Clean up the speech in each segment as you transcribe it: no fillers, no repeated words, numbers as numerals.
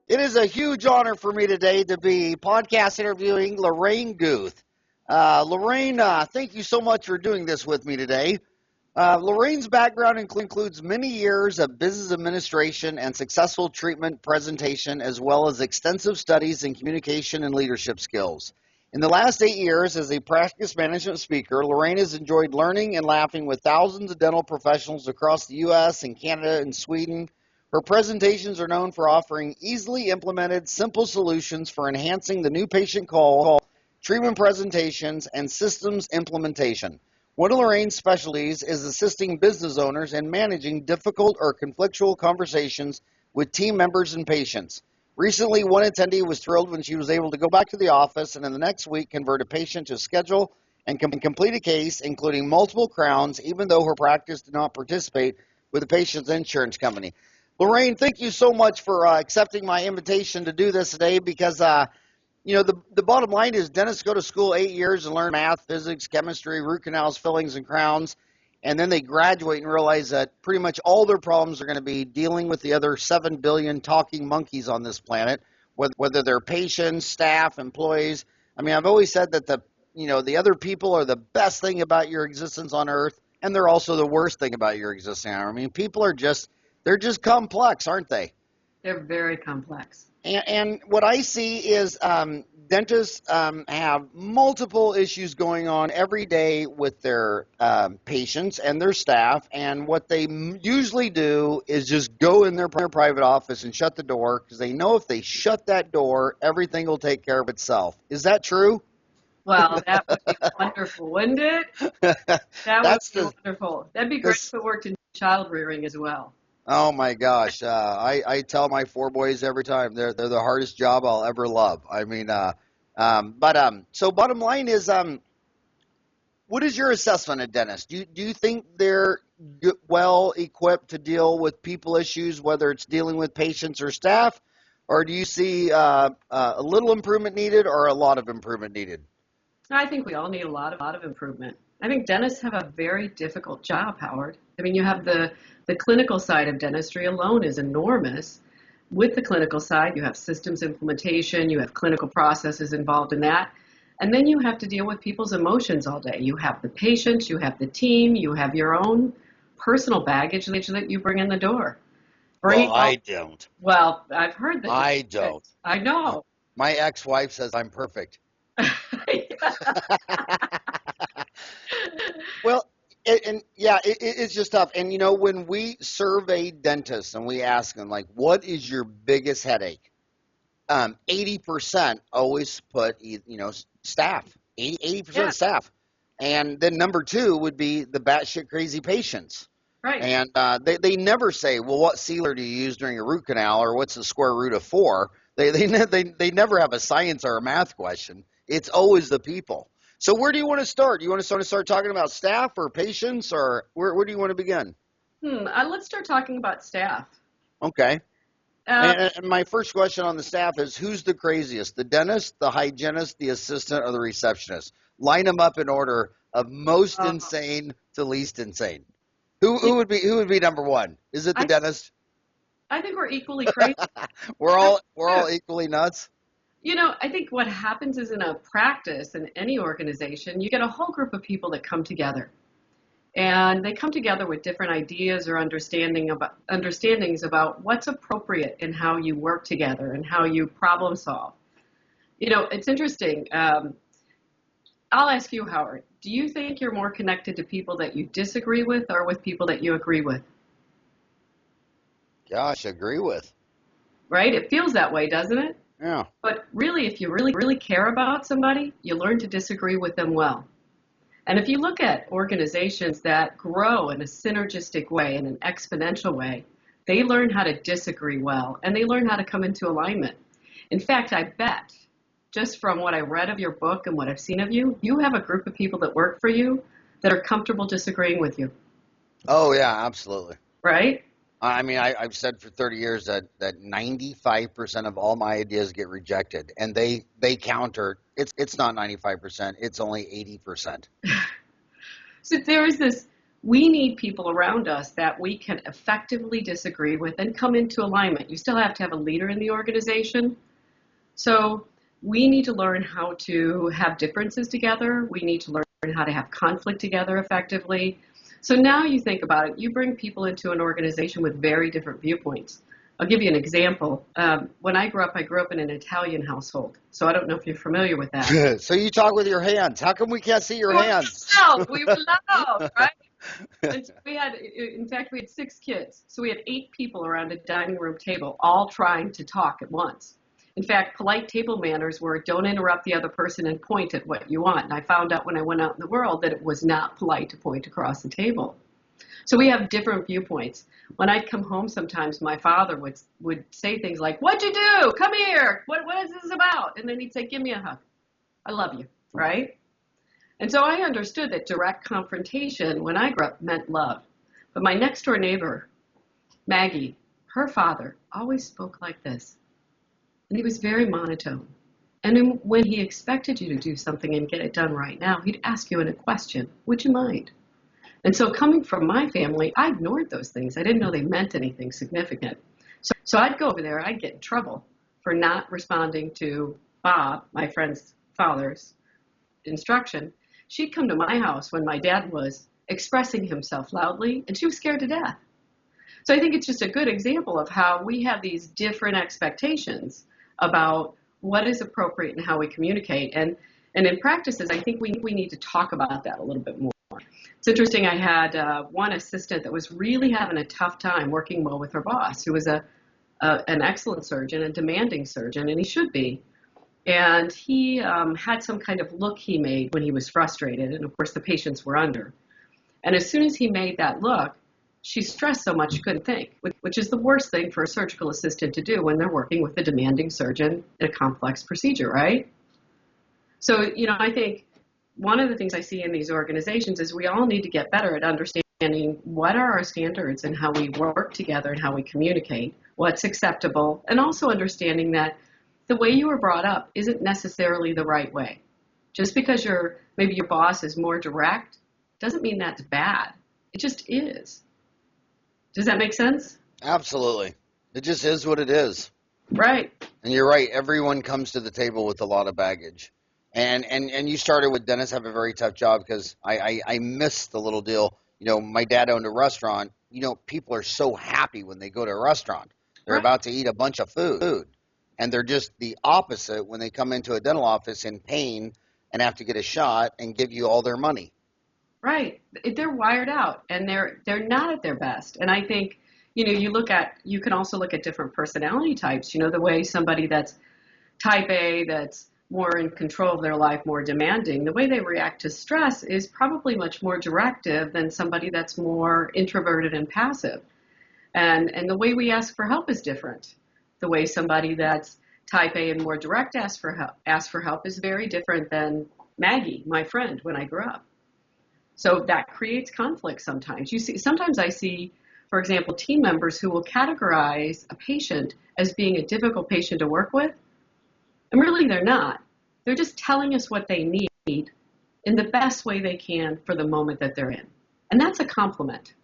It is a huge honor for me today to be podcast interviewing Lorraine Guth. Lorraine, thank you so much for doing this with me today. Lorraine's background includes many years of business administration and successful treatment presentation, as well as extensive studies in communication and leadership skills. In the last 8 years as a practice management speaker, Lorraine has enjoyed learning and laughing with thousands of dental professionals across the U.S. and Canada and Sweden. Her presentations are known for offering easily implemented, simple solutions for enhancing the new patient call, treatment presentations, and systems implementation. One of Lorraine's specialties is assisting business owners in managing difficult or conflictual conversations with team members and patients. Recently, one attendee was thrilled when she was able to go back to the office and in the next week convert a patient to schedule and complete a case, including multiple crowns, even though her practice did not participate with the patient's insurance company. Lorraine, thank you so much for accepting my invitation to do this today because, the bottom line is dentists go to school 8 years and learn math, physics, chemistry, root canals, fillings, and crowns, and then they graduate and realize that pretty much all their problems are going to be dealing with the other 7 billion talking monkeys on this planet, whether they're patients, staff, employees. I mean, I've always said that the other people are the best thing about your existence on Earth, and they're also the worst thing about your existence on Earth. I mean, people are they're just complex, aren't they? They're very complex. And what I see is dentists have multiple issues going on every day with their patients and their staff. And what they usually do is just go in their private office and shut the door because they know if they shut that door, everything will take care of itself. Is that true? Well, that would be wonderful, wouldn't it? That would be wonderful. That'd be great if it worked in child rearing as well. Oh my gosh! I tell my 4 boys every time they're the hardest job I'll ever love. I mean, so bottom line is, what is your assessment of dentists? Do you think they're well equipped to deal with people issues, whether it's dealing with patients or staff, or do you see a little improvement needed or a lot of improvement needed? I think we all need a lot of improvement. I think dentists have a very difficult job, Howard. I mean, you have the clinical side of dentistry alone is enormous. With the clinical side, you have systems implementation, you have clinical processes involved in that, and then you have to deal with people's emotions all day. You have the patients, you have the team, you have your own personal baggage that you bring in the door. I don't. Well, I've heard that. I don't. I know. My ex-wife says I'm perfect. Well, it's just tough. And, when we survey dentists and we ask them, like, what is your biggest headache? 80% always put, staff, 80% staff. And then number 2 would be the batshit crazy patients. Right. And they never say, well, what sealer do you use during a root canal or what's the square root of 4? They never have a science or a math question. It's always the people. So where do you want to start? Do you want to start talking about staff or patients, or where do you want to begin? Let's start talking about staff. Okay. And my first question on the staff is, who's the craziest? The dentist, the hygienist, the assistant, or the receptionist? Line them up in order of most insane to least insane. Who would be number 1? Is it the dentist? I think we're equally crazy. we're all equally nuts. I think what happens is in a practice, in any organization, you get a whole group of people that come together. And they come together with different ideas or understandings about what's appropriate in how you work together and how you problem solve. It's interesting. I'll ask you, Howard, do you think you're more connected to people that you disagree with or with people that you agree with? Gosh, agree with. Right? It feels that way, doesn't it? Yeah. But really, if you really care about somebody, you learn to disagree with them well. And if you look at organizations that grow in a synergistic way, in an exponential way, they learn how to disagree well, and they learn how to come into alignment. In fact, I bet, just from what I read of your book and what I've seen of you, you have a group of people that work for you that are comfortable disagreeing with you. Oh, yeah, absolutely. Right? I mean, I've said for 30 years that 95% of all my ideas get rejected, and they counter. It's not 95%. It's only 80%. So there is this we need people around us that we can effectively disagree with and come into alignment. You still have to have a leader in the organization. So we need to learn how to have differences together. We need to learn how to have conflict together effectively. So now you think about it, you bring people into an organization with very different viewpoints. I'll give you an example. When I grew up in an Italian household. So I don't know if you're familiar with that. So you talk with your hands. How come we can't see your hands? We were loud, right? And so in fact, we had 6 kids. So we had 8 people around a dining room table, all trying to talk at once. In fact, polite table manners were don't interrupt the other person and point at what you want. And I found out when I went out in the world that it was not polite to point across the table. So we have different viewpoints. When I'd come home sometimes, my father would say things like, "What'd you do? Come here. What is this about?" And then he'd say, "Give me a hug. I love you," right? And so I understood that direct confrontation when I grew up meant love. But my next door neighbor, Maggie, her father always spoke like this. And he was very monotone. And when he expected you to do something and get it done right now, he'd ask you in a question, "Would you mind?" And so coming from my family, I ignored those things. I didn't know they meant anything significant. So I'd go over there, I'd get in trouble for not responding to Bob, my friend's father's instruction. She'd come to my house when my dad was expressing himself loudly, and she was scared to death. So I think it's just a good example of how we have these different expectations about what is appropriate and how we communicate. And in practices, I think we need to talk about that a little bit more. It's interesting, I had one assistant that was really having a tough time working well with her boss, who was an excellent surgeon, a demanding surgeon, and he should be. And he had some kind of look he made when he was frustrated, and of course the patients were under. And as soon as he made that look, she stressed so much she couldn't think, which is the worst thing for a surgical assistant to do when they're working with a demanding surgeon in a complex procedure, right? So, I think one of the things I see in these organizations is we all need to get better at understanding what are our standards and how we work together and how we communicate, what's acceptable, and also understanding that the way you were brought up isn't necessarily the right way. Just because maybe your boss is more direct doesn't mean that's bad. It just is. Does that make sense? Absolutely. It just is what it is. Right. And you're right. Everyone comes to the table with a lot of baggage. And you started with dentists have a very tough job because I miss the little deal. My dad owned a restaurant. People are so happy when they go to a restaurant. They're about to eat a bunch of food. And they're just the opposite when they come into a dental office in pain and have to get a shot and give you all their money. Right. They're wired out and they're not at their best. And I think, you can also look at different personality types, the way somebody that's type A, that's more in control of their life, more demanding, the way they react to stress is probably much more directive than somebody that's more introverted and passive. And the way we ask for help is different. The way somebody that's type A and more direct asks for help is very different than Maggie, my friend, when I grew up. So that creates conflict sometimes. Sometimes I see, for example, team members who will categorize a patient as being a difficult patient to work with, and really they're not. They're just telling us what they need in the best way they can for the moment that they're in. And that's a compliment.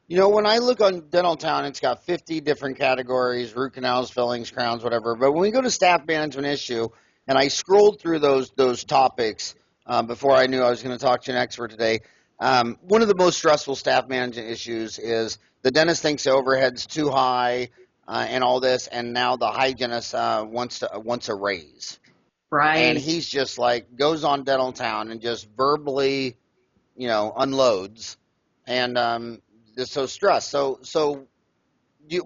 When I look on Dental Town, it's got 50 different categories, root canals, fillings, crowns, whatever. But when we go to staff management issue, and I scrolled through those topics before I knew I was going to talk to an expert today, one of the most stressful staff management issues is the dentist thinks the overhead's too high and all this, and now the hygienist wants a raise. Right. And he's just goes on Dental Town and just verbally, unloads, and is so stressed. So do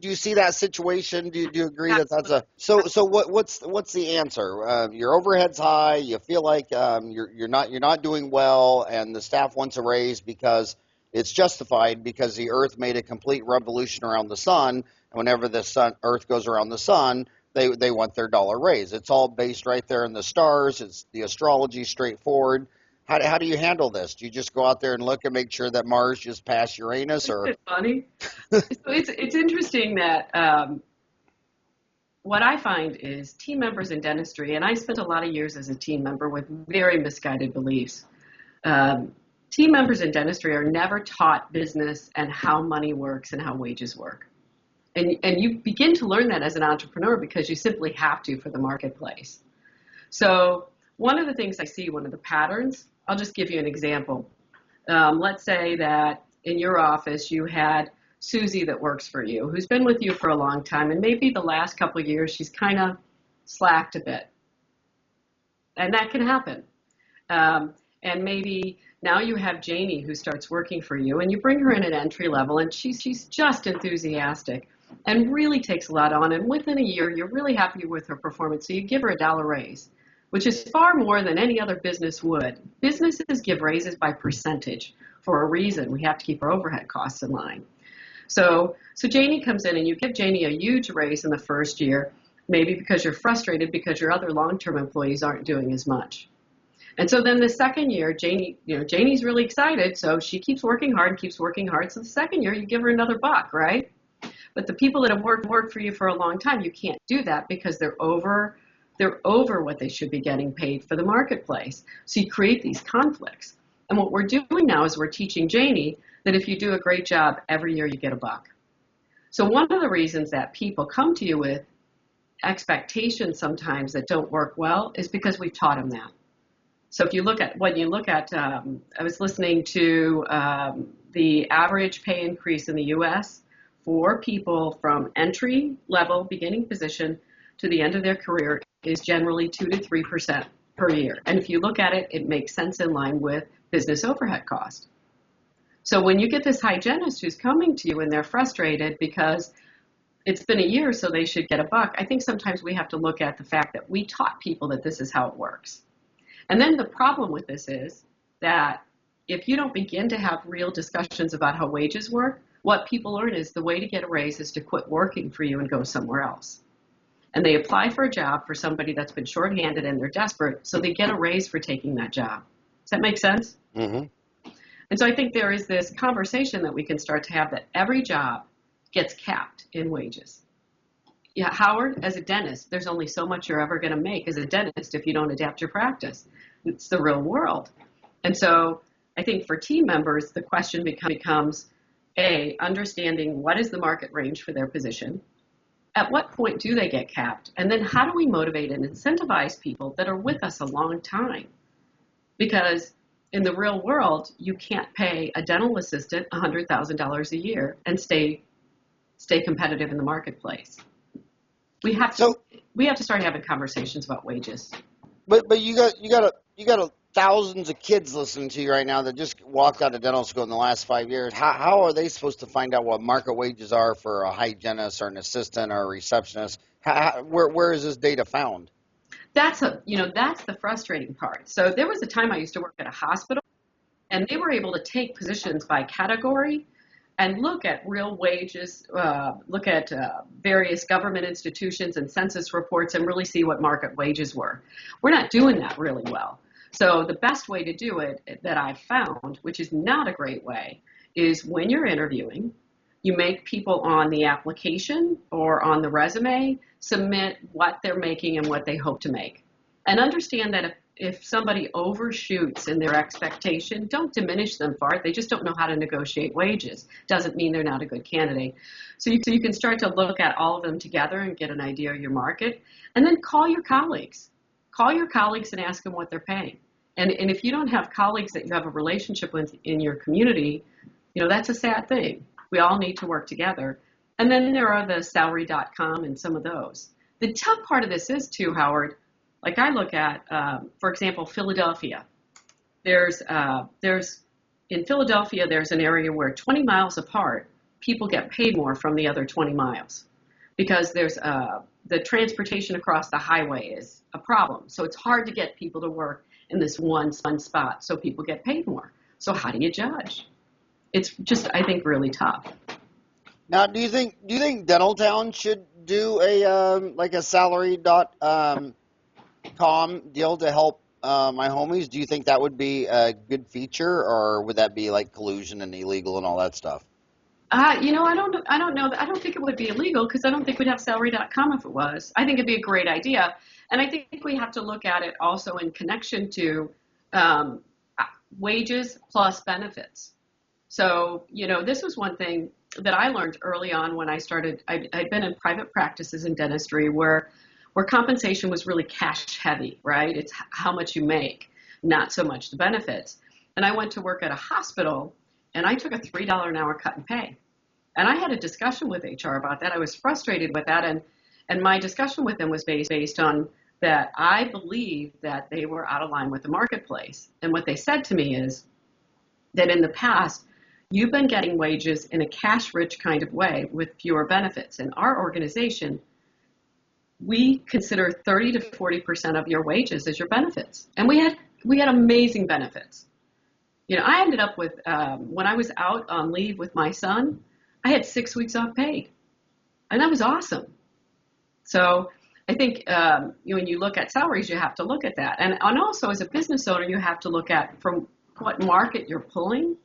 you see that situation? Do you agree that that's a so what's the answer? Your overhead's high. You feel like you're not doing well, and the staff wants a raise because it's justified because the Earth made a complete revolution around the sun, and whenever the Earth goes around the sun, they want their dollar raise. It's all based right there in the stars. It's the astrology straightforward. How do you handle this? Do you just go out there and look and make sure that Mars just passed Uranus? Or isn't it funny? So it's interesting that what I find is team members in dentistry, and I spent a lot of years as a team member with very misguided beliefs. team members in dentistry are never taught business and how money works and how wages work. And you begin to learn that as an entrepreneur because you simply have to for the marketplace. So one of the things I see, one of the patterns, I'll just give you an example. Let's say that in your office you had Susie that works for you, who's been with you for a long time, and maybe the last couple of years she's kind of slacked a bit. And that can happen. And maybe now you have Janie who starts working for you, and you bring her in at entry level, and she's just enthusiastic and really takes a lot on. And within a year, you're really happy with her performance, so you give her a $1 raise, which is far more than any other business would. Businesses give raises by percentage for a reason. We have to keep our overhead costs in line. So Janie comes in, and you give Janie a huge raise in the first year, maybe because you're frustrated because your other long-term employees aren't doing as much. And so then the second year, Janie's really excited, so she keeps working hard. So the second year, you give her another $1, right? But the people that have worked for you for a long time, you can't do that because they're over what they should be getting paid for the marketplace. So you create these conflicts. And what we're doing now is we're teaching Janie that if you do a great job, every year you get a $1. So one of the reasons that people come to you with expectations sometimes that don't work well is because we've taught them that. So if you look at, I was listening to the average pay increase in the U.S. for people from entry level beginning position to the end of their career is generally 2 to 3% per year. And if you look at it, it makes sense in line with business overhead cost. So when you get this hygienist who's coming to you and they're frustrated because it's been a year so they should get a $1, I think sometimes we have to look at the fact that we taught people that this is how it works. And then the problem with this is that if you don't begin to have real discussions about how wages work, what people learn is the way to get a raise is to quit working for you and go somewhere else. And they apply for a job for somebody that's been shorthanded and they're desperate, so they get a raise for taking that job. Does that make sense? Mm-hmm. And so I think there is this conversation that we can start to have that every job gets capped in wages. Yeah, Howard, as a dentist, there's only so much you're ever going to make as a dentist if you don't adapt your practice. It's the real world. And so I think for team members, the question becomes, A, understanding what is the market range for their position. At what point do they get capped? And then how do we motivate and incentivize people that are with us a long time? Because in the real world, you can't pay a dental assistant $100,000 a year and stay competitive in the marketplace. We have to start having conversations about wages. But you got thousands of kids listening to you right now that just walked out of dental school in the last 5 years. How are they supposed to find out what market wages are for a hygienist or an assistant or a receptionist? Where is this data found? That's the frustrating part. So there was a time I used to work at a hospital, and they were able to take positions by category and look at real wages, look at various government institutions and census reports and really see what market wages were. We're not doing that really well. So the best way to do it that I've found, which is not a great way, is when you're interviewing, you make people on the application or on the resume submit what they're making and what they hope to make. And understand that if somebody overshoots in their expectation, don't diminish them for it. They just don't know how to negotiate wages. Doesn't mean they're not a good candidate. So you can start to look at all of them together and get an idea of your market. And then call your colleagues. Call your colleagues and ask them what they're paying. And if you don't have colleagues that you have a relationship with in your community, that's a sad thing. We all need to work together. And then there are the salary.com and some of those. The tough part of this is too, Howard, like I look at, for example, Philadelphia. In Philadelphia, there's an area where 20 miles apart, people get paid more from the other 20 miles because there's the transportation across the highway is a problem. So it's hard to get people to work in this one spot, so people get paid more. So how do you judge? It's just, I think, really tough. Now, do you think Dental Town should do a salary.com deal to help my homies? Do you think that would be a good feature, or would that be like collusion and illegal and all that stuff? I don't know. I don't think it would be illegal because I don't think we'd have salary.com if it was. I think it'd be a great idea. And I think we have to look at it also in connection to wages plus benefits. So, this was one thing that I learned early on when I started. I'd been in private practices in dentistry where compensation was really cash heavy, right? It's how much you make, not so much the benefits. And I went to work at a hospital and I took a $3 an hour cut in pay. And I had a discussion with HR about that. I was frustrated with that. And my discussion with them was based on that I believed that they were out of line with the marketplace. And what they said to me is that in the past, you've been getting wages in a cash-rich kind of way with fewer benefits. In our organization, we consider 30 to 40% of your wages as your benefits. And we had amazing benefits. I ended up with, when I was out on leave with my son, I had 6 weeks off paid. And that was awesome. So I think when you look at salaries, you have to look at that. And also as a business owner, you have to look at from what market you're pulling.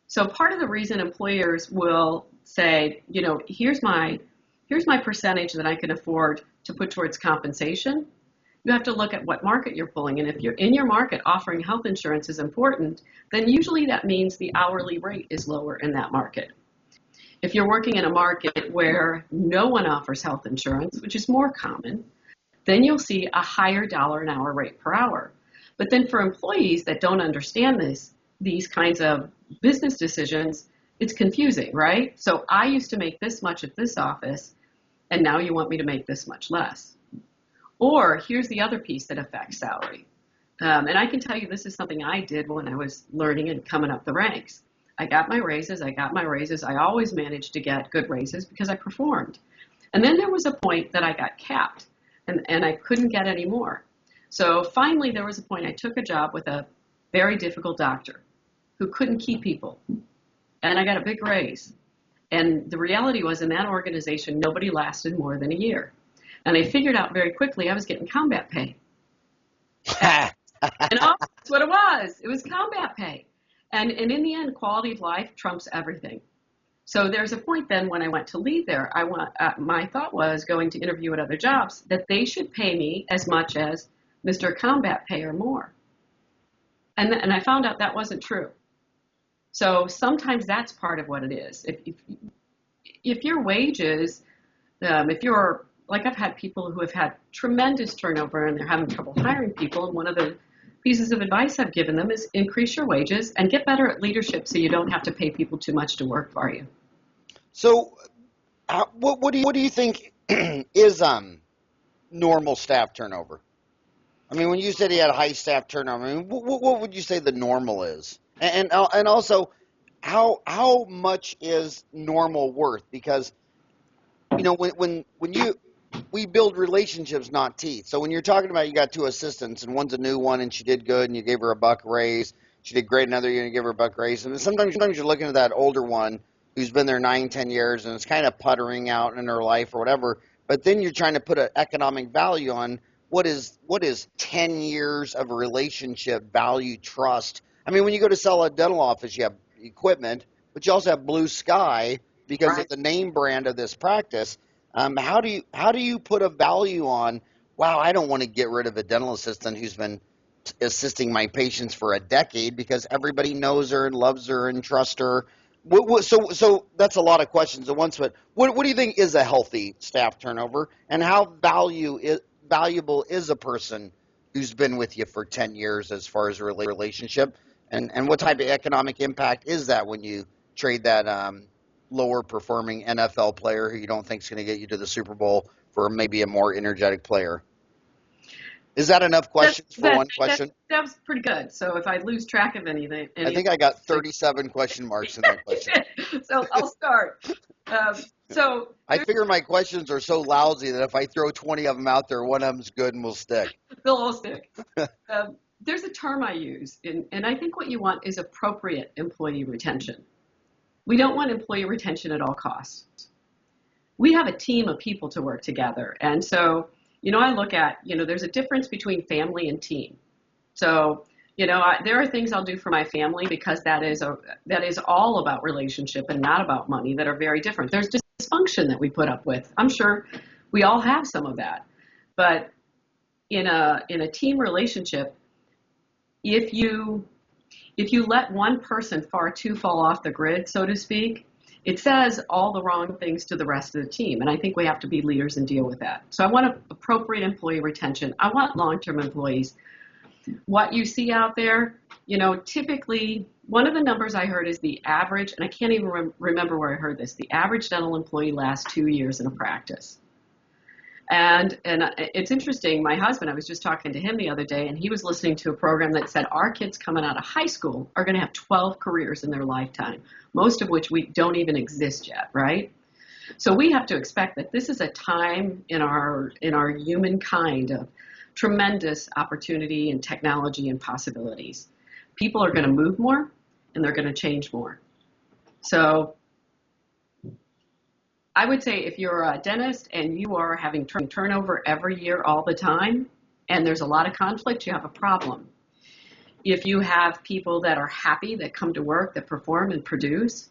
So part of the reason employers will say, here's my percentage that I can afford to put towards compensation. You have to look at what market you're pulling. And if you're in your market offering health insurance is important, then usually that means the hourly rate is lower in that market. If you're working in a market where no one offers health insurance, which is more common, then you'll see a higher dollar an hour rate per hour. But then for employees that don't understand these kinds of business decisions, it's confusing, right? So I used to make this much at this office, and now you want me to make this much less. Or here's the other piece that affects salary. And I can tell you this is something I did when I was learning and coming up the ranks. I got my raises. I always managed to get good raises because I performed. And then there was a point that I got capped and I couldn't get any more. So finally there was a point I took a job with a very difficult doctor who couldn't keep people. And I got a big raise. And the reality was in that organization, nobody lasted more than a year. And I figured out very quickly I was getting combat pay. And that's what it was. It was combat pay. And in the end, quality of life trumps everything. So there's a point then when I went to leave there, my thought was going to interview at other jobs that they should pay me as much as Mr. Combat Pay or more. And I found out that wasn't true. So sometimes that's part of what it is. If your wages, if you're, like I've had people who have had tremendous turnover and they're having trouble hiring people, and one of the pieces of advice I've given them is increase your wages and get better at leadership so you don't have to pay people too much to work for you. So what do you think is normal staff turnover? I mean, when you said he had high staff turnover, I mean, what would you say the normal is? And also, how much is normal worth? Because, when we build relationships, not teeth. So when you're talking about you got two assistants and one's a new one and she did good and you gave her a buck raise, she did great another year and you give her a buck raise. And sometimes you're looking at that older one who's been there 9-10 years and it's kind of puttering out in her life or whatever. But then you're trying to put an economic value on what is 10 years of a relationship, value, trust. I mean, when you go to sell a dental office, you have equipment, but you also have blue sky because of the name brand of this practice. How do you put a value on, wow, I don't want to get rid of a dental assistant who's been assisting my patients for a decade because everybody knows her and loves her and trusts her. So that's a lot of questions at once, but what do you think is a healthy staff turnover, and how valuable is a person who's been with you for 10 years as far as a relationship, and what type of economic impact is that when you trade that lower performing NFL player who you don't think is going to get you to the Super Bowl for maybe a more energetic player? Is that enough questions for one question? That was pretty good. So if I lose track of anything. I think I got 37 question marks in that question. So I'll start. I figure my questions are so lousy that if I throw 20 of them out there, one of them's good and will stick. They'll all stick. There's a term I use, and I think what you want is appropriate employee retention. We don't want employee retention at all costs. We have a team of people to work together. And so, I look at, there's a difference between family and team. So, there are things I'll do for my family because that is all about relationship and not about money, that are very different. There's dysfunction that we put up with. I'm sure we all have some of that. But in a team relationship, if you If you let one person far too fall off the grid, so to speak, it says all the wrong things to the rest of the team. And I think we have to be leaders and deal with that. So I want appropriate employee retention. I want long-term employees. What you see out there, typically one of the numbers I heard is the average, and I can't even remember where I heard this, the average dental employee lasts 2 years in a practice. And it's interesting, my husband, I was just talking to him the other day, and he was listening to a program that said our kids coming out of high school are going to have 12 careers in their lifetime, most of which we don't even exist yet, right? So we have to expect that this is a time in our humankind of tremendous opportunity and technology and possibilities. People are going to move more, and they're going to change more. So I would say if you're a dentist and you are having turnover every year all the time, and there's a lot of conflict, you have a problem. If you have people that are happy, that come to work, that perform and produce,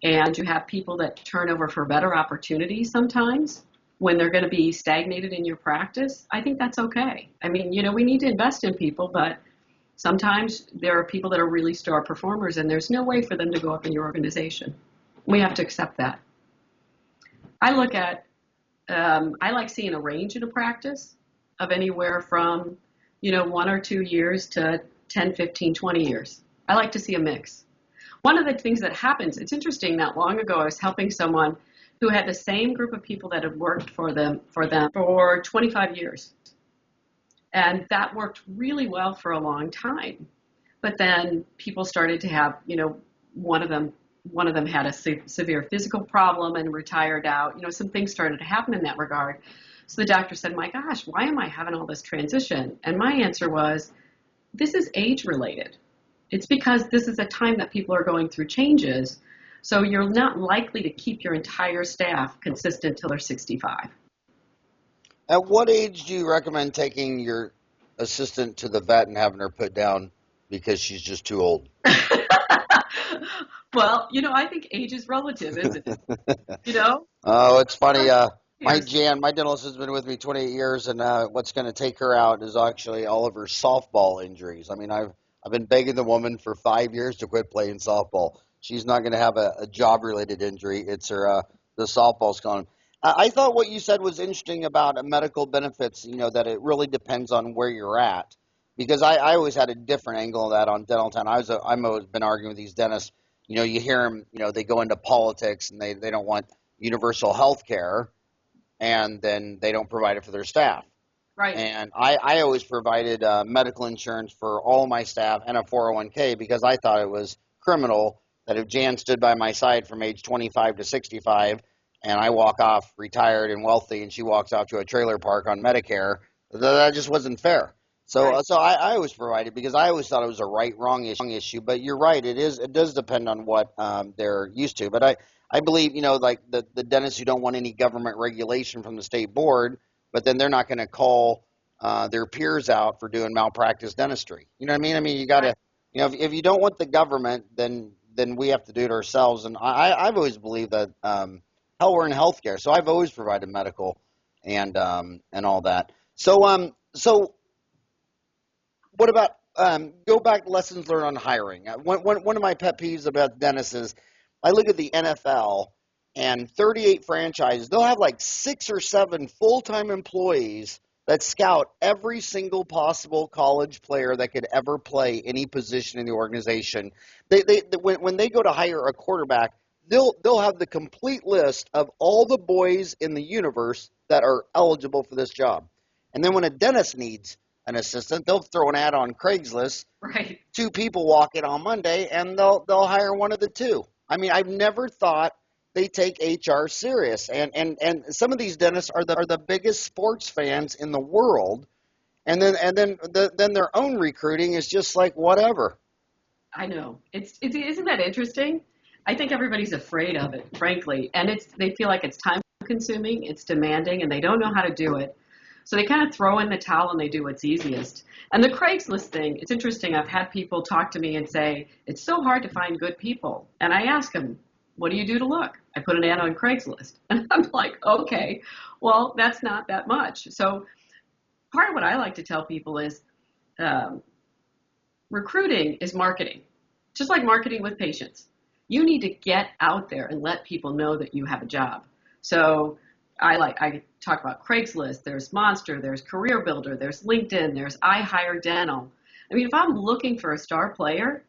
and you have people that turn over for better opportunities sometimes when they're going to be stagnated in your practice, I think that's okay. I mean, we need to invest in people, but sometimes there are people that are really star performers, and there's no way for them to go up in your organization. We have to accept that. I look at, I like seeing a range in a practice of anywhere from, 1 or 2 years to 10, 15, 20 years. I like to see a mix. One of the things that happens, it's interesting, not long ago I was helping someone who had the same group of people that had worked for them for 25 years. And that worked really well for a long time. But then people started to have, one of them had a severe physical problem and retired out. Some things started to happen in that regard. So the doctor said, my gosh, why am I having all this transition? And my answer was, this is age related. It's because this is a time that people are going through changes. So you're not likely to keep your entire staff consistent till they're 65. At what age do you recommend taking your assistant to the vet and having her put down because she's just too old? Well, I think age is relative, isn't it? Oh, it's funny. My dental assistant's been with me 28 years, and what's going to take her out is actually all of her softball injuries. I mean, I've been begging the woman for 5 years to quit playing softball. She's not going to have a job-related injury. It's her the softball's gone. I thought what you said was interesting about medical benefits, that it really depends on where you're at. Because I always had a different angle of that on Dental Town. I've always been arguing with these dentists. You hear them, they go into politics and they don't want universal health care, and then they don't provide it for their staff. Right. And I always provided medical insurance for all my staff and a 401k because I thought it was criminal that if Jan stood by my side from age 25 to 65 and I walk off retired and wealthy and she walks off to a trailer park on Medicare, that just wasn't fair. So Right. So I always provided because I always thought it was a right-wrong issue. But you're right, it does depend on what they're used to. But I believe, like the dentists who don't want any government regulation from the state board, but then they're not going to call their peers out for doing malpractice dentistry. You know what I mean? I mean, you got to, if you don't want the government, then we have to do it ourselves. And I've always believed that hell, we're in healthcare, so I've always provided medical and all that. So what about go back lessons learned on hiring? One of my pet peeves about dentists is I look at the NFL and 38 franchises. They'll have like 6 or 7 full-time employees that scout every single possible college player that could ever play any position in the organization. When they go to hire a quarterback, they'll have the complete list of all the boys in the universe that are eligible for this job. And then when a dentist needs an assistant, they'll throw an ad on Craigslist. Right. 2 people walk in on Monday, and they'll hire one of the 2. I mean, I've never thought they take HR serious. And some of these dentists are the biggest sports fans in the world, and then their own recruiting is just like whatever. I know. Isn't that interesting? I think everybody's afraid of it, frankly, and they feel like it's time consuming, it's demanding, and they don't know how to do it. So they kind of throw in the towel and they do what's easiest. And the Craigslist thing, it's interesting. I've had people talk to me and say, it's so hard to find good people. And I ask them, what do you do to look? I put an ad on Craigslist. And I'm like, okay, well, that's not that much. So part of what I like to tell people is recruiting is marketing. just like marketing with patients. You need to get out there and let people know that you have a job. So I talk about Craigslist, there's Monster, there's Career Builder, there's LinkedIn, there's iHireDental. I mean, if I'm looking for a star player,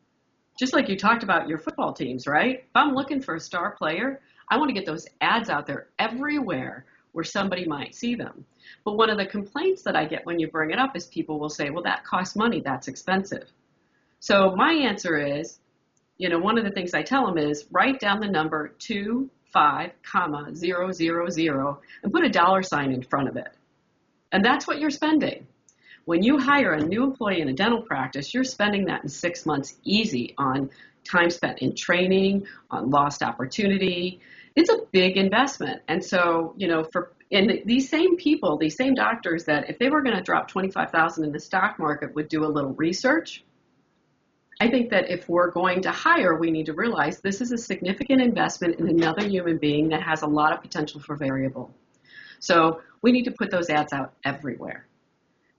just like you talked about your football teams, right? If I'm looking for a star player, I want to get those ads out there everywhere where somebody might see them. But one of the complaints that I get when you bring it up is people will say, well, that costs money, that's expensive. So my answer is, one of the things I tell them is write down the number 25,000 and put a dollar sign in front of it. And that's what you're spending. When you hire a new employee in a dental practice, you're spending that in 6 months easy on time spent in training, on lost opportunity. It's a big investment. And so, these same people, these same doctors that if they were going to drop 25,000 in the stock market would do a little research. I think that if we're going to hire, we need to realize this is a significant investment in another human being that has a lot of potential for variable. So we need to put those ads out everywhere.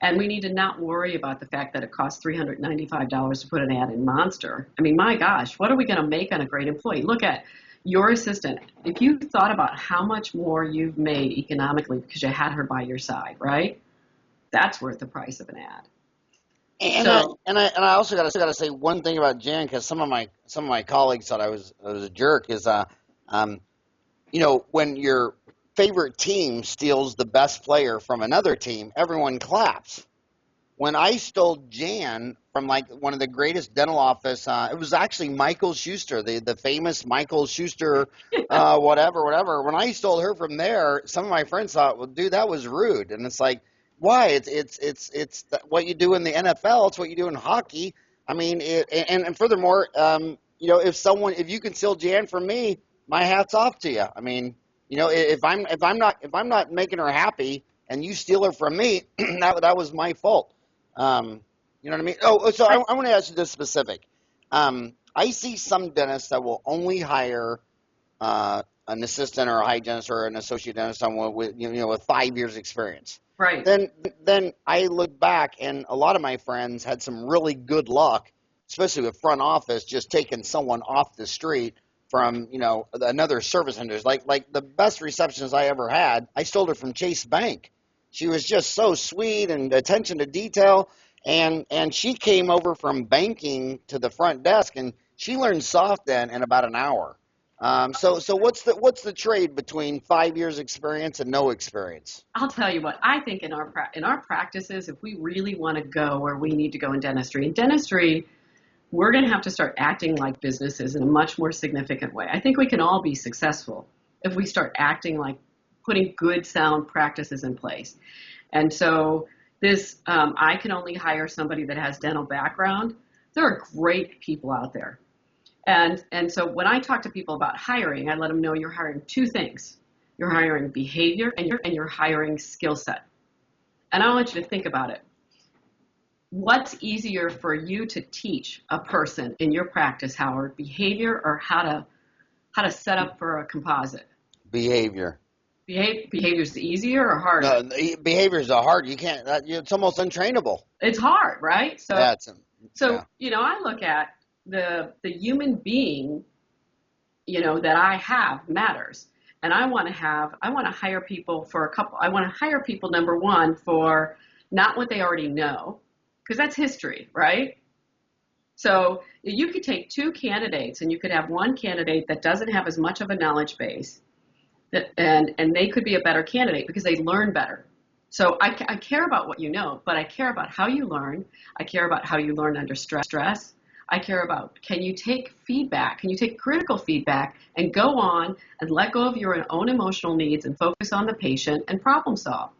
And we need to not worry about the fact that it costs $395 to put an ad in Monster. I mean, my gosh, what are we going to make on a great employee? Look at your assistant. If you thought about how much more you've made economically because you had her by your side, right? That's worth the price of an ad. And I also got to say one thing about Jan, because some of my colleagues thought I was a jerk. Is when your favorite team steals the best player from another team, everyone claps. When I stole Jan from one of the greatest dental office, it was actually Michael Schuster, the famous Michael Schuster, whatever. When I stole her from there, some of my friends thought, well, dude, that was rude, and it's like. Why? It's what you do in the NFL. It's what you do in hockey. I mean, and furthermore, if you can steal Jan from me, my hat's off to you. I mean, if I'm not making her happy and you steal her from me, that was my fault. You know what I mean? Oh, so I want to ask you this specific. I see some dentists that will only hire an assistant or a hygienist or an associate dentist, someone with 5 years experience. Right. Then I look back, and a lot of my friends had some really good luck, especially with front office, just taking someone off the street from another service centers. Like the best receptionist I ever had, I stole her from Chase Bank. She was just so sweet and attention to detail, and she came over from banking to the front desk, and she learned soft dent in about an hour. So what's the trade between 5 years experience and no experience? I'll tell you what, I think in our practices, if we really want to go where we need to go in dentistry, we're going to have to start acting like businesses in a much more significant way. I think we can all be successful if we start acting like putting good, sound practices in place. And so this, I can only hire somebody that has dental background. There are great people out there. And so when I talk to people about hiring, I let them know you're hiring two things. You're hiring behavior and you're hiring skill set. And I want you to think about it. What's easier for you to teach a person in your practice, Howard, behavior or how to set up for a composite? Behavior. Behavior's easier or harder? No, behavior's hard. You can't. It's almost untrainable. It's hard, right? So yeah. I look at the human being, that I have matters. And I want to hire people I want to hire people, number one, for not what they already know, because that's history, right? So you could take two candidates and you could have one candidate that doesn't have as much of a knowledge base and they could be a better candidate because they learn better. So I care about what you know, but I care about how you learn. I care about how you learn under stress. I care about, can you take feedback? Can you take critical feedback and go on and let go of your own emotional needs and focus on the patient and problem solve?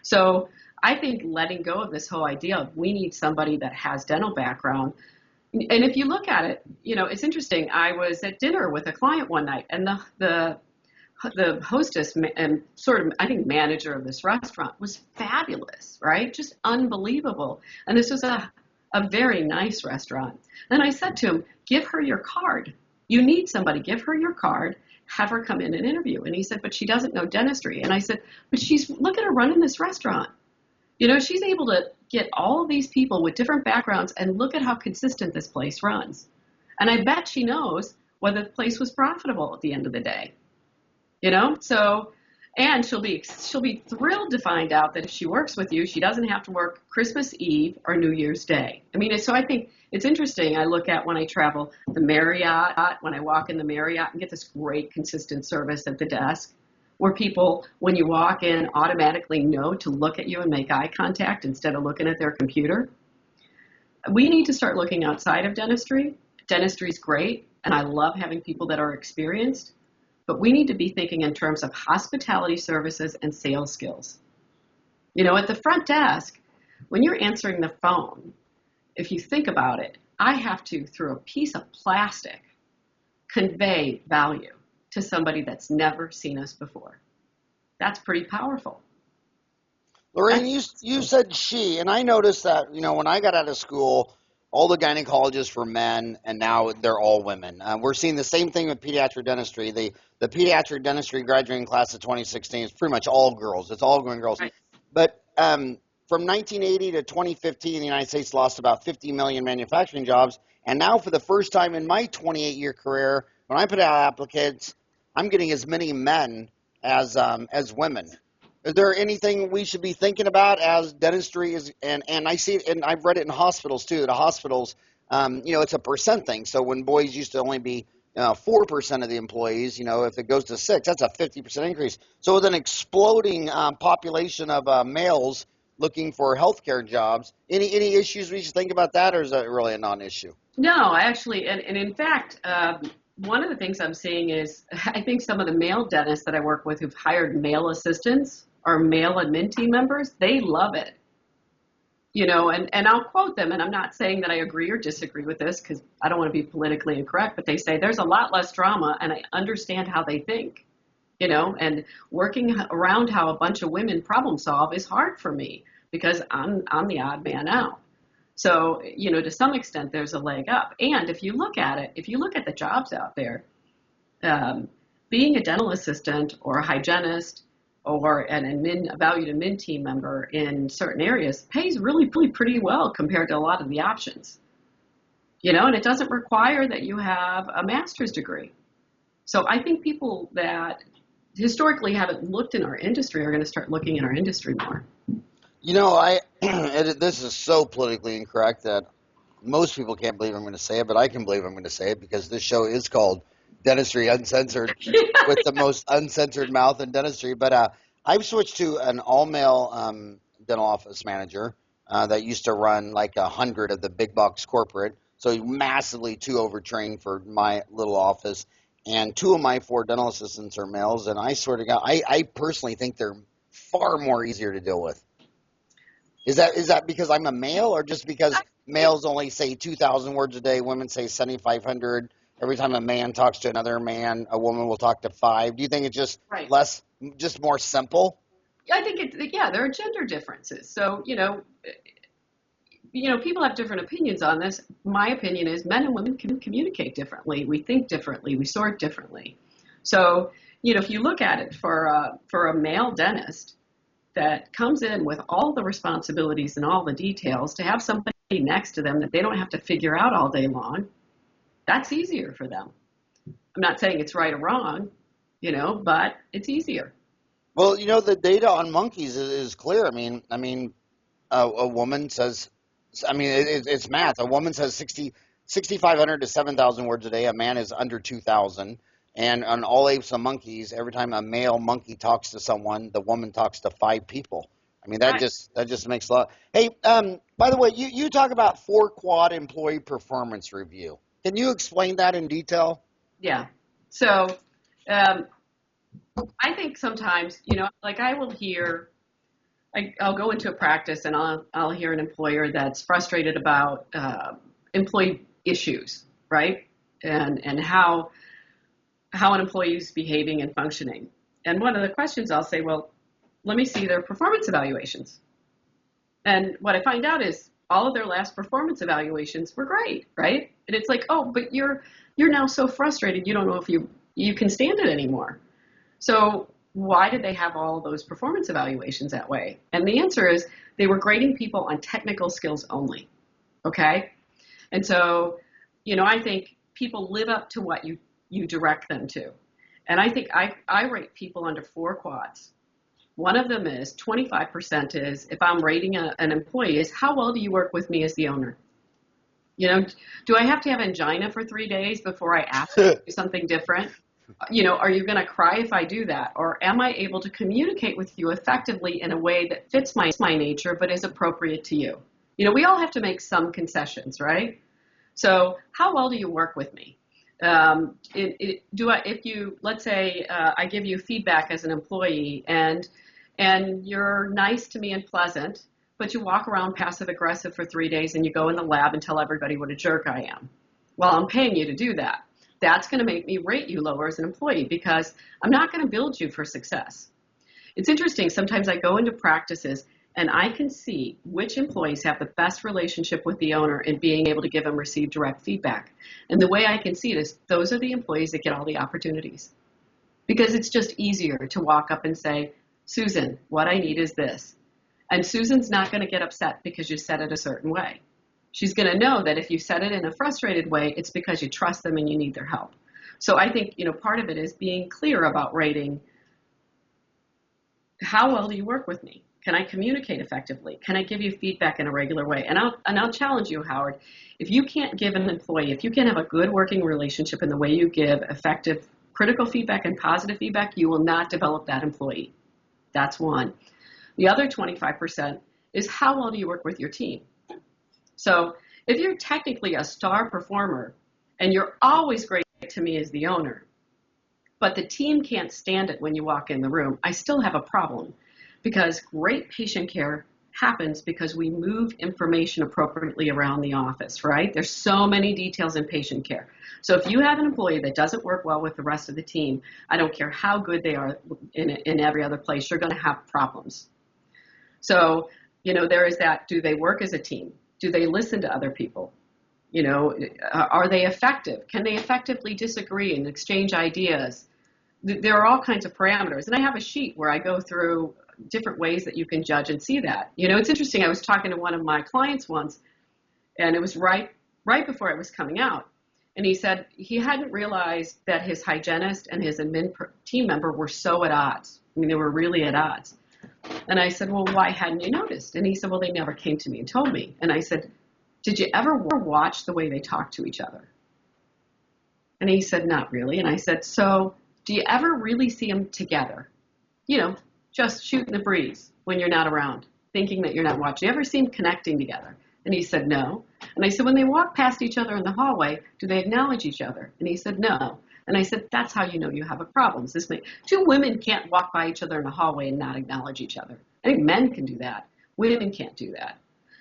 So I think letting go of this whole idea of we need somebody that has dental background. And if you look at it, it's interesting. I was at dinner with a client one night, and the hostess and sort of, I think, manager of this restaurant was fabulous, right? Just unbelievable. And this was a very nice restaurant. And I said to him, give her your card. You need somebody, give her your card, have her come in and interview. And he said, but she doesn't know dentistry. And I said, but look at her running this restaurant. She's able to get all of these people with different backgrounds and look at how consistent this place runs. And I bet she knows whether the place was profitable at the end of the day. You know, so, and she'll be thrilled to find out that if she works with you, she doesn't have to work Christmas Eve or New Year's Day. I mean, so I think it's interesting. I look at when I travel the Marriott, when I walk in the Marriott and get this great consistent service at the desk where people, when you walk in, automatically know to look at you and make eye contact instead of looking at their computer. We need to start looking outside of dentistry. Dentistry is great, and I love having people that are experienced. But we need to be thinking in terms of hospitality services and sales skills. You know, at the front desk, when you're answering the phone, if you think about it, I have to, through a piece of plastic, convey value to somebody that's never seen us before. That's pretty powerful. Lorraine, you said she, and I noticed that, you know, when I got out of school, all the gynecologists were men, and now they're all women. We're seeing the same thing with pediatric dentistry. The pediatric dentistry graduating class of 2016 is pretty much all girls. It's all going girls. Right. But from 1980 to 2015, the United States lost about 50 million manufacturing jobs. And now for the first time in my 28-year career, when I put out applicants, I'm getting as many men as women. Is there anything we should be thinking about as dentistry is, and I see it, and I've read it in hospitals too. The hospitals, you know, it's a percent thing. So when boys used to only be 4% of the employees, you know, if it goes to 6, that's a 50% increase. So with an exploding population of males looking for healthcare jobs, any issues we should think about that, or is that really a non-issue? No, actually, and in fact, one of the things I'm seeing is I think some of the male dentists that I work with who've hired male assistants or male admin team members, they love it. You know, and I'll quote them, and I'm not saying that I agree or disagree with this because I don't want to be politically incorrect, but they say there's a lot less drama and I understand how they think, you know, and working around how a bunch of women problem solve is hard for me because I'm the odd man out. So, you know, to some extent, there's a leg up. And if you look at it, if you look at the jobs out there, being a dental assistant or a hygienist or a valued admin team member in certain areas pays really pretty well compared to a lot of the options. You know, and it doesn't require that you have a master's degree. So I think people that historically haven't looked in our industry are going to start looking in our industry more. You know, this is so politically incorrect that most people can't believe I'm going to say it, but I can believe I'm going to say it because this show is called Dentistry Uncensored with the most uncensored mouth in dentistry. But I've switched to an all-male dental office manager that used to run like 100 of the big box corporate. So massively too overtrained for my little office. And 2 of my 4 dental assistants are males. And I swear to God, I personally think they're far more easier to deal with. Is that because I'm a male, or just because males only say 2,000 words a day, women say 7,500? Every time a man talks to another man, a woman will talk to 5. Do you think it's just less, just more simple? I think there are gender differences. So, you know, people have different opinions on this. My opinion is men and women can communicate differently. We think differently. We sort differently. So, you know, if you look at it for a male dentist that comes in with all the responsibilities and all the details, to have somebody next to them that they don't have to figure out all day long, that's easier for them. I'm not saying it's right or wrong, you know, but it's easier. Well, you know, the data on monkeys is clear. I mean, a woman says, it's math. A woman says 6,500 to 7,000 words a day. A man is under 2,000. And on all apes and monkeys, every time a male monkey talks to someone, the woman talks to 5 people. I mean, that just makes a lot. Hey, by the way, you talk about 4-quad employee performance review. Can you explain that in detail? Yeah. So I think sometimes, you know, like I'll go into a practice and I'll hear an employer that's frustrated about employee issues, right? And how an employee is behaving and functioning. And one of the questions I'll say, well, let me see their performance evaluations. And what I find out is all of their last performance evaluations were great, right? And it's like, oh, but you're now so frustrated, you don't know if you can stand it anymore. So why did they have all those performance evaluations that way? And the answer is they were grading people on technical skills only, okay? And so, you know, I think people live up to what you direct them to. And I think I rate people under 4 quads. One of them is 25% is, if I'm rating an employee, is how well do you work with me as the owner? You know, do I have to have angina for 3 days before I ask you to do something different? You know, are you going to cry if I do that? Or am I able to communicate with you effectively in a way that fits my nature but is appropriate to you? You know, we all have to make some concessions, right? So how well do you work with me? If you, let's say, I give you feedback as an employee and you're nice to me and pleasant, but you walk around passive aggressive for 3 days and you go in the lab and tell everybody what a jerk I am. Well, I'm paying you to do that. That's going to make me rate you lower as an employee because I'm not going to build you for success. It's interesting. Sometimes I go into practices and I can see which employees have the best relationship with the owner and being able to give and receive direct feedback. And the way I can see it is those are the employees that get all the opportunities because it's just easier to walk up and say, Susan, what I need is this. And Susan's not going to get upset because you said it a certain way. She's going to know that if you said it in a frustrated way, it's because you trust them and you need their help. So I think, part of it is being clear about rating. How well do you work with me? Can I communicate effectively? Can I give you feedback in a regular way? And I'll challenge you, Howard. If you can't give an employee, if you can't have a good working relationship in the way you give effective critical feedback and positive feedback, you will not develop that employee. That's one. The other 25% is how well do you work with your team? So if you're technically a star performer and you're always great to me as the owner, but the team can't stand it when you walk in the room, I still have a problem because great patient care happens because we move information appropriately around the office, right? There's so many details in patient care. So if you have an employee that doesn't work well with the rest of the team, I don't care how good they are in every other place, you're going to have problems. So, there is that, do they work as a team? Do they listen to other people? Are they effective? Can they effectively disagree and exchange ideas? There are all kinds of parameters. And I have a sheet where I go through different ways that you can judge and see that. It's interesting. I was talking to one of my clients once, and it was right before it was coming out. And he said he hadn't realized that his hygienist and his admin team member were so at odds. I mean, they were really at odds. And I said, well, why hadn't you noticed? And he said, well, they never came to me and told me. And I said, did you ever watch the way they talk to each other? And he said, not really. And I said, so do you ever really see them together? Just shooting the breeze when you're not around, thinking that you're not watching. You ever see them connecting together? And he said, no. And I said, when they walk past each other in the hallway, do they acknowledge each other? And he said, no. And I said, that's how you know you have a problem. Two women can't walk by each other in the hallway and not acknowledge each other. I think men can do that. Women can't do that.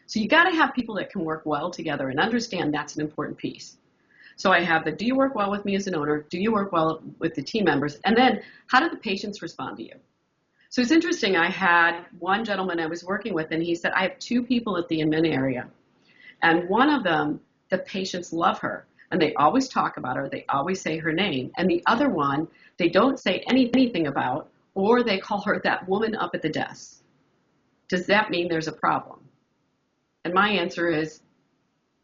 So you got to have people that can work well together and understand that's an important piece. So I have do you work well with me as an owner? Do you work well with the team members? And then how do the patients respond to you? So it's interesting. I had one gentleman I was working with, and he said, I have 2 people at the admin area. And one of them, the patients love her. And they always talk about her. They always say her name. And the other one, they don't say anything about, or they call her that woman up at the desk. Does that mean there's a problem? And my answer is,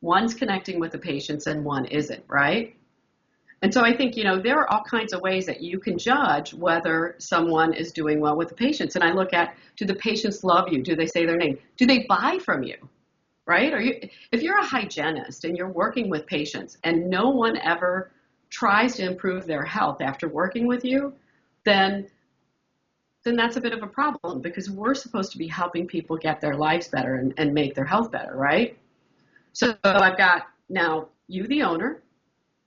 one's connecting with the patients and one isn't, right? And so I think, there are all kinds of ways that you can judge whether someone is doing well with the patients. And I look at, do the patients love you? Do they say their name? Do they buy from you? Right? If you're a hygienist and you're working with patients and no one ever tries to improve their health after working with you, then that's a bit of a problem because we're supposed to be helping people get their lives better and make their health better, right? So I've got now you, the owner,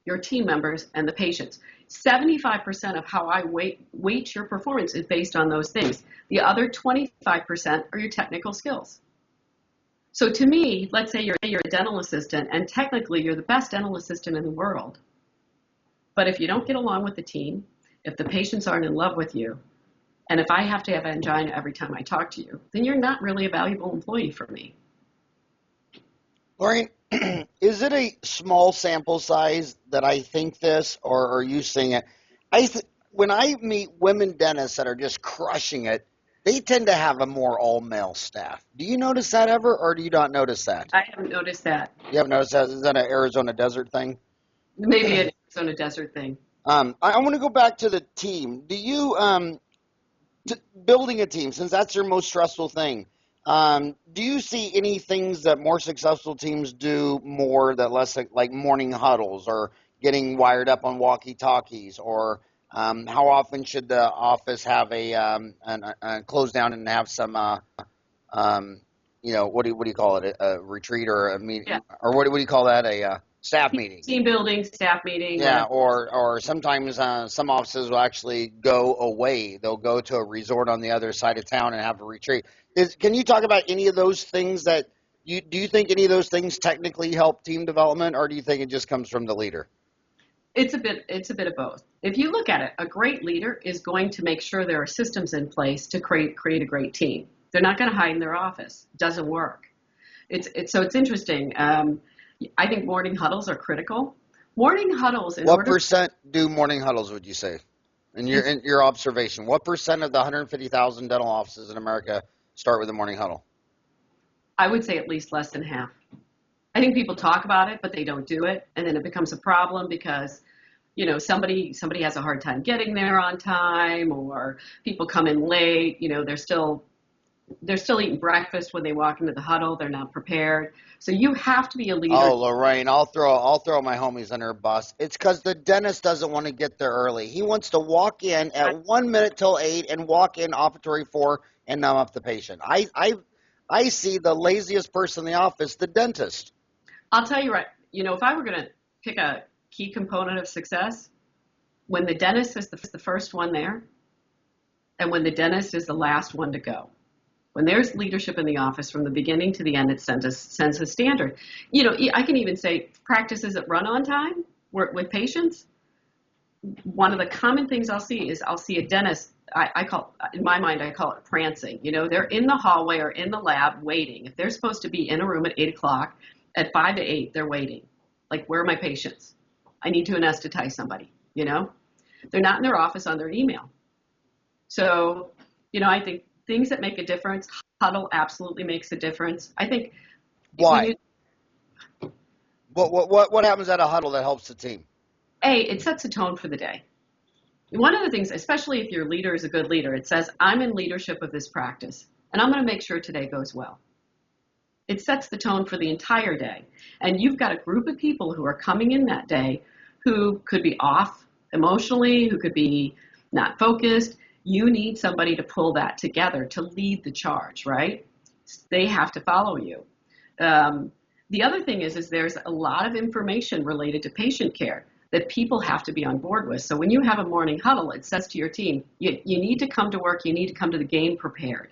your team members, and the patients. 75% of how I weight your performance is based on those things. The other 25% are your technical skills. So to me, let's say you're a dental assistant, and technically you're the best dental assistant in the world. But if you don't get along with the team, if the patients aren't in love with you, and if I have to have angina every time I talk to you, then you're not really a valuable employee for me. Lorraine, is it a small sample size that I think this, or are you seeing it? When I meet women dentists that are just crushing it, they tend to have a more all-male staff. Do you notice that ever, or do you not notice that? I haven't noticed that. You haven't noticed that? Is that an Arizona desert thing? Maybe an Arizona desert thing. I want to go back to the team. Do you building a team, since that's your most stressful thing? Do you see any things that more successful teams do more that less, like morning huddles or getting wired up on walkie talkies, or how often should the office have a close down and have some um, what do you call it, a retreat or a meeting, Yeah. or what do you call that, a staff meeting? Team building, staff meeting, Yeah, whatever. or sometimes some offices will actually go away. They'll go to a resort on the other side of town and have a retreat. Can you talk about any of those things that do you think any of those things technically help team development, or do you think it just comes from the leader? It's a bit of both. If you look at it, a great leader is going to make sure there are systems in place to create a great team. They're not going to hide in their office. It doesn't work. It's interesting. I think morning huddles are critical. Morning huddles, in What order, percent do morning huddles, would you say, in your observation? What percent of the 150,000 dental offices in America start with a morning huddle? I would say at least less than half. I think people talk about it, but they don't do it, and then it becomes a problem because somebody has a hard time getting there on time, or people come in late. They're still eating breakfast when they walk into the huddle. They're not prepared. So you have to be a leader. Oh, Lorraine, I'll throw my homies under a bus. It's because the dentist doesn't want to get there early. He wants to walk in at 1 minute till 8 and walk in operatory 4 and numb up the patient. I see the laziest person in the office, the dentist. I'll tell you right. If I were going to pick a key component of success, when the dentist is the first one there, and when the dentist is the last one to go. When there's leadership in the office from the beginning to the end, it sends a standard. I can even say practices that run on time with patients. One of the common things I'll see is I'll see a dentist. In my mind, I call it prancing. They're in the hallway or in the lab waiting. If they're supposed to be in a room at 8 o'clock, at 5 to 8, they're waiting. Like, where are my patients? I need to anesthetize somebody. They're not in their office on their email. So, I think things that make a difference, huddle absolutely makes a difference. I think. Why? What happens at a huddle that helps the team? It sets a tone for the day. One of the things, especially if your leader is a good leader, it says, I'm in leadership of this practice, and I'm going to make sure today goes well. It sets the tone for the entire day. And you've got a group of people who are coming in that day who could be off emotionally, who could be not focused. You need somebody to pull that together, to lead the charge, right? They have to follow you. The other thing is there's a lot of information related to patient care that people have to be on board with. So when you have a morning huddle, it says to your team, you need to come to work, you need to come to the game prepared.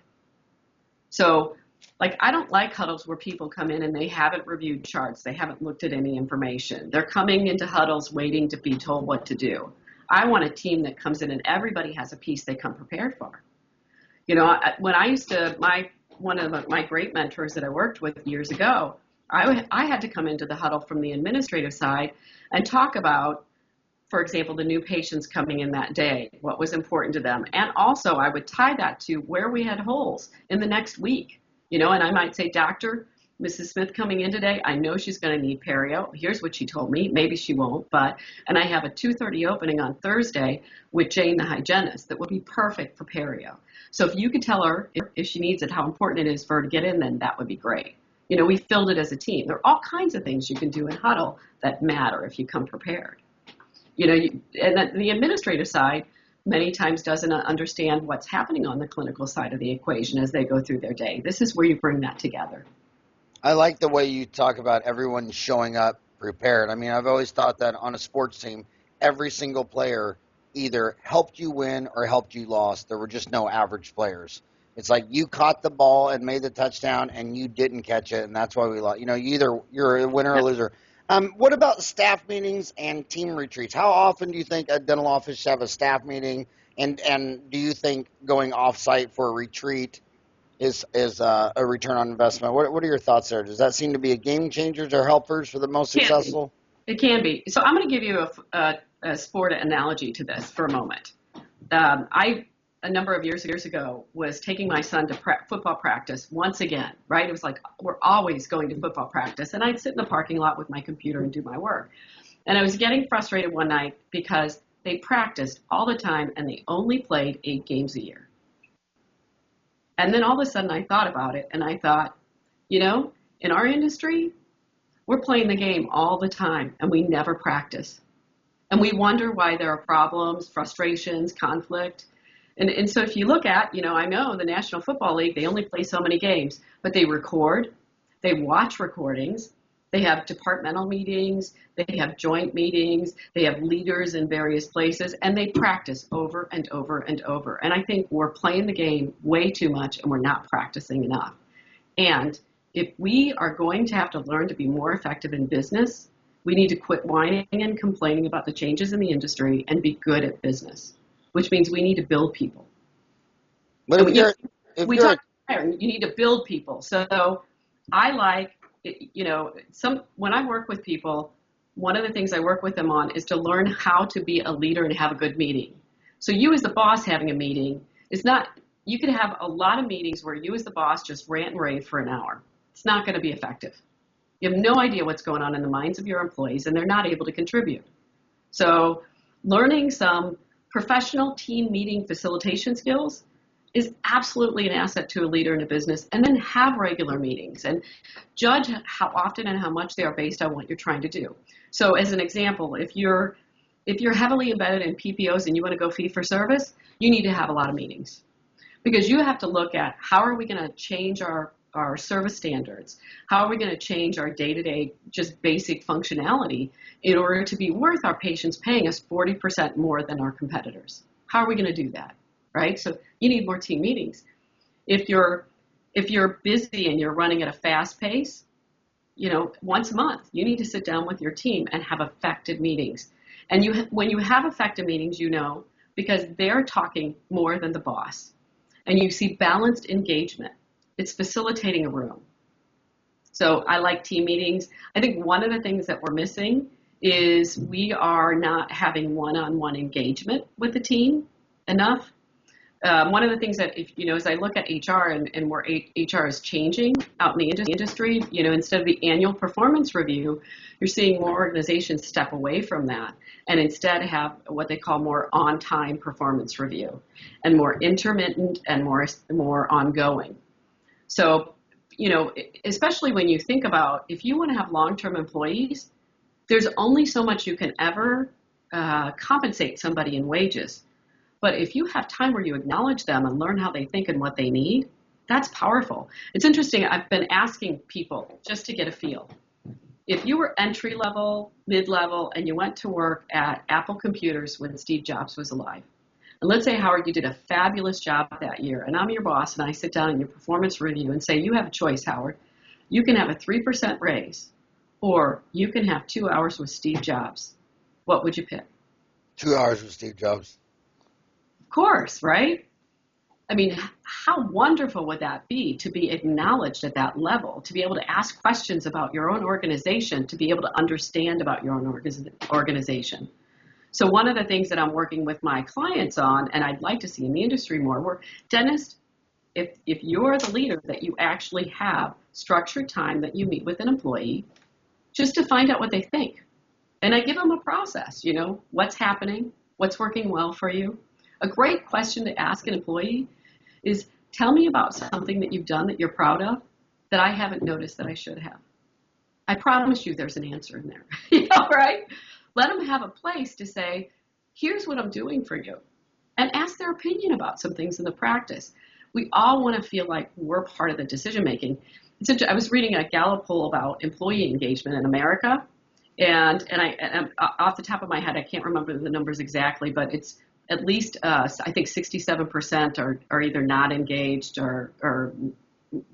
So, I don't like huddles where people come in and they haven't reviewed charts, they haven't looked at any information. They're coming into huddles waiting to be told what to do. I want a team that comes in and everybody has a piece they come prepared for. When I used to, one of my great mentors that I worked with years ago, I had to come into the huddle from the administrative side and talk about, for example, the new patients coming in that day, what was important to them. And also I would tie that to where we had holes in the next week. And I might say, Doctor, Mrs. Smith coming in today, I know she's going to need perio. Here's what she told me. Maybe she won't, and I have a 2:30 opening on Thursday with Jane, the hygienist, that would be perfect for perio. So if you could tell her if she needs it, how important it is for her to get in, then that would be great. We filled it as a team. There are all kinds of things you can do in huddle that matter if you come prepared. And the administrative side many times doesn't understand what's happening on the clinical side of the equation as they go through their day. This is where you bring that together. I like the way you talk about everyone showing up prepared. I mean, I've always thought that on a sports team, every single player either helped you win or helped you lose. There were just no average players. It's like you caught the ball and made the touchdown and you didn't catch it, and that's why we lost. You're a winner or a loser. What about staff meetings and team retreats? How often do you think a dental office should have a staff meeting? And do you think going off-site for a retreat is a return on investment? What are your thoughts there? Does that seem to be a game changers or helpers for the most successful? It can be. So I'm going to give you a sport analogy to this for a moment. A number of years ago, was taking my son to football practice once again, right? It was like, we're always going to football practice. And I'd sit in the parking lot with my computer and do my work. And I was getting frustrated one night because they practiced all the time and they only played 8 games a year. And then all of a sudden I thought about it and I thought, in our industry, we're playing the game all the time and we never practice. And we wonder why there are problems, frustrations, conflict. And so if you look at, I know the National Football League, they only play so many games, but they record, they watch recordings, they have departmental meetings, they have joint meetings, they have leaders in various places, and they practice over and over and over. And I think we're playing the game way too much and we're not practicing enough. And if we are going to have to learn to be more effective in business, we need to quit whining and complaining about the changes in the industry and be good at business, which means we need to build people. But we talked about you need to build people. So I like, when I work with people, one of the things I work with them on is to learn how to be a leader and have a good meeting. So you as the boss having a meeting is not, you could have a lot of meetings where you as the boss just rant and rave for an hour. It's not going to be effective. You have no idea what's going on in the minds of your employees and they're not able to contribute. So learning some professional team meeting facilitation skills is absolutely an asset to a leader in a business, and then have regular meetings and judge how often and how much they are based on what you're trying to do. So as an example, if you're heavily embedded in PPOs and you want to go fee for service, you need to have a lot of meetings because you have to look at how are we going to change our service standards? How are we going to change our day-to-day just basic functionality in order to be worth our patients paying us 40% more than our competitors? How are we going to do that? Right? So you need more team meetings. If you're busy and you're running at a fast pace, once a month, you need to sit down with your team and have effective meetings. And when you have effective meetings, because they're talking more than the boss. And you see balanced engagement. It's facilitating a room. So I like team meetings. I think one of the things that we're missing is we are not having one-on-one engagement with the team enough. One of the things that, as I look at HR and where HR is changing out in the industry, instead of the annual performance review, you're seeing more organizations step away from that and instead have what they call more on-time performance review and more intermittent and more ongoing. So, especially when you think about if you want to have long-term employees, there's only so much you can ever compensate somebody in wages. But if you have time where you acknowledge them and learn how they think and what they need, that's powerful. It's interesting. I've been asking people just to get a feel. If you were entry level, mid-level, and you went to work at Apple Computers when Steve Jobs was alive, and let's say, Howard, you did a fabulous job that year, and I'm your boss, and I sit down in your performance review and say, you have a choice, Howard. You can have a 3% raise, or you can have 2 hours with Steve Jobs. What would you pick? 2 hours with Steve Jobs. Of course, right? I mean, how wonderful would that be to be acknowledged at that level, to be able to ask questions about your own organization, to be able to understand about your own organization. So one of the things that I'm working with my clients on, and I'd like to see in the industry more, where dentists, if you're the leader, that you actually have structured time that you meet with an employee just to find out what they think. And I give them a process, what's happening, what's working well for you. A great question to ask an employee is, tell me about something that you've done that you're proud of that I haven't noticed that I should have. I promise you there's an answer in there, right? Let them have a place to say, here's what I'm doing for you, and ask their opinion about some things in the practice. We all want to feel like we're part of the decision making. I was reading a Gallup poll about employee engagement in America, and I off the top of my head, I can't remember the numbers exactly, but it's at least, I think 67% are either not engaged or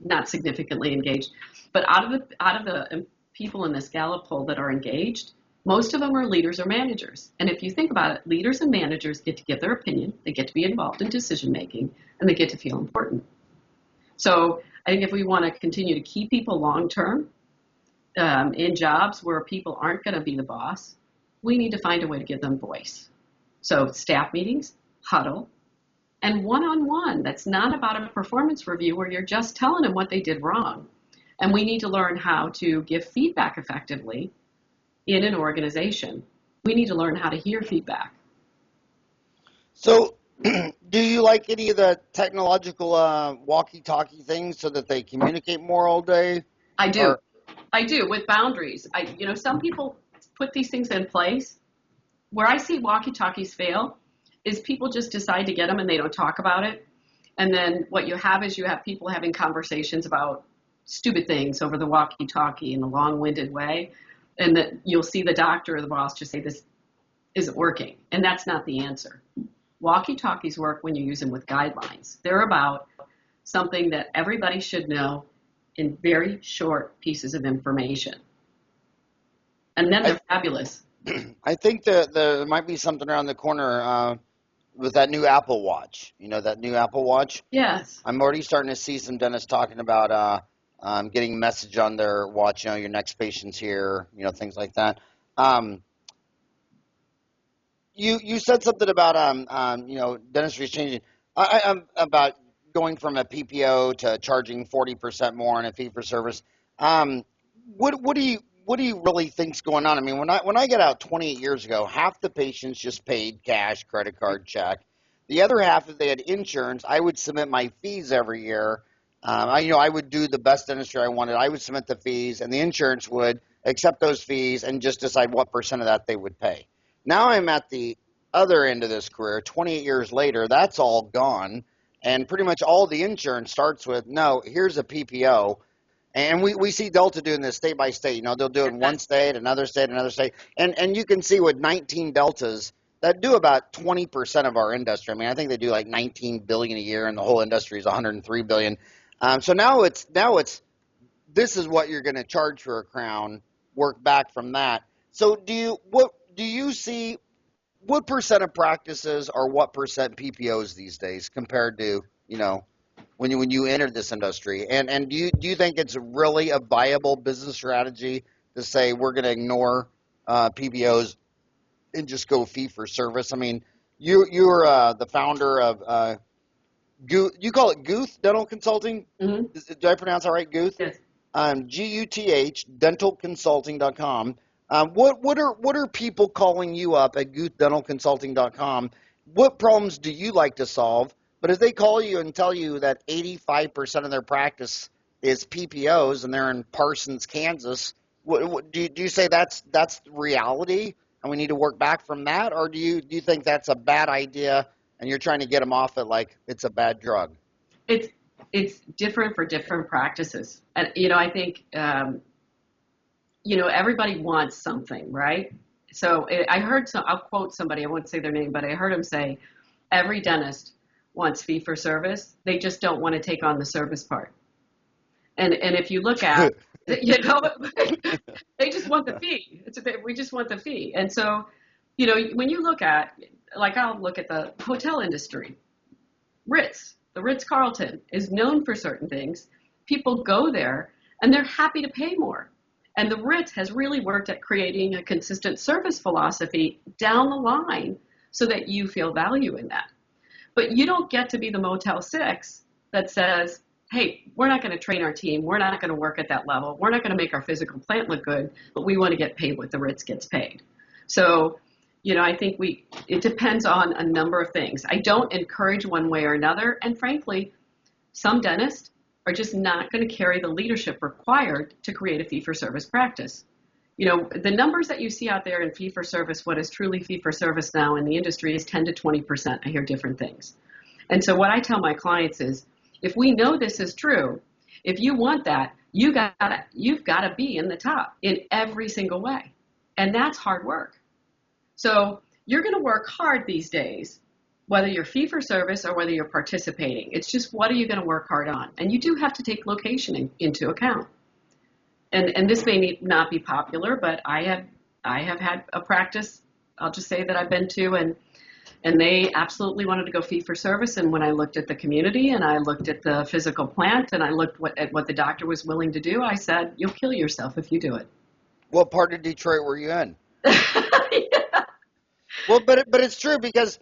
not significantly engaged. But out of the people in this Gallup poll that are engaged, most of them are leaders or managers. And if you think about it, leaders and managers get to give their opinion, they get to be involved in decision making, and they get to feel important. So I think if we want to continue to keep people long term in jobs where people aren't going to be the boss, we need to find a way to give them voice. So staff meetings, huddle, and one-on-one. That's not about a performance review where you're just telling them what they did wrong. And we need to learn how to give feedback effectively in an organization, we need to learn how to hear feedback. So, do you like any of the technological walkie-talkie things so that they communicate more all day? I do. Or I do, with boundaries. Some people put these things in place. Where I see walkie-talkies fail is people just decide to get them and they don't talk about it. And then what you have is you have people having conversations about stupid things over the walkie-talkie in a long-winded way. And that you'll see the doctor or the boss just say, this isn't working. And that's not the answer. Walkie-talkies work when you use them with guidelines. They're about something that everybody should know in very short pieces of information. And then they're fabulous. I think that there might be something around the corner with that new Apple Watch. You know, that new Apple Watch? Yes. I'm already starting to see some dentists talking about getting a message on their watch, your next patient's here, things like that. You said something about dentistry is changing. About going from a PPO to charging 40% more on a fee for service. What do you really think's going on? I mean, when I got out 28 years ago, half the patients just paid cash, credit card, check. The other half, if they had insurance, I would submit my fees every year. I would do the best dentistry I wanted. I would submit the fees, and the insurance would accept those fees and just decide what percent of that they would pay. Now I'm at the other end of this career, 28 years later, that's all gone, and pretty much all the insurance starts with, no, here's a PPO. And we see Delta doing this state by state. They'll do it in one state, another state, another state. And you can see with 19 Deltas that do about 20% of our industry. I mean, I think they do like 19 billion a year, and the whole industry is 103 billion. So now it's this is what you're going to charge for a crown. Work back from that. So what do you see? What percent of practices are what percent PPOs these days compared to when you entered this industry? And do you think it's really a viable business strategy to say we're going to ignore PPOs and just go fee for service? I mean, you're the founder of Guth. You call it Guth Dental Consulting? Mm-hmm. Did I pronounce that right, Guth? Yes. Guth dentalconsulting.com. What are people calling you up at guthdentalconsulting.com? What problems do you like to solve? But if they call you and tell you that 85% of their practice is PPOs and they're in Parsons, Kansas, do you say that's reality and we need to work back from that, or do you think that's a bad idea and you're trying to get them off it like it's a bad drug? It's different for different practices, and I think everybody wants something, right? So I heard I'll quote somebody, I won't say their name, but I heard him say, every dentist wants fee for service. They just don't want to take on the service part. And if you look at, they just want the fee. We just want the fee. And so, when you look at, like I'll look at the hotel industry, the Ritz-Carlton is known for certain things. People go there and they're happy to pay more. And the Ritz has really worked at creating a consistent service philosophy down the line so that you feel value in that. But you don't get to be the Motel 6 that says, hey, we're not going to train our team. We're not going to work at that level. We're not going to make our physical plant look good, but we want to get paid what the Ritz gets paid. So, I think it depends on a number of things. I don't encourage one way or another. And frankly, some dentists are just not going to carry the leadership required to create a fee-for-service practice. The numbers that you see out there in fee-for-service, what is truly fee-for-service now in the industry is 10 to 20%. I hear different things. And so what I tell my clients is, if we know this is true, if you want that, you've got to be in the top in every single way. And that's hard work. So you're going to work hard these days, whether you're fee-for-service or whether you're participating. It's just, what are you going to work hard on? And you do have to take location into account. And this may not be popular, but I have had a practice, I'll just say, that I've been to, and they absolutely wanted to go fee-for-service. And when I looked at the community and I looked at the physical plant and I looked at what the doctor was willing to do, I said, you'll kill yourself if you do it. What part of Detroit were you in? Yeah. Well, but it's true because,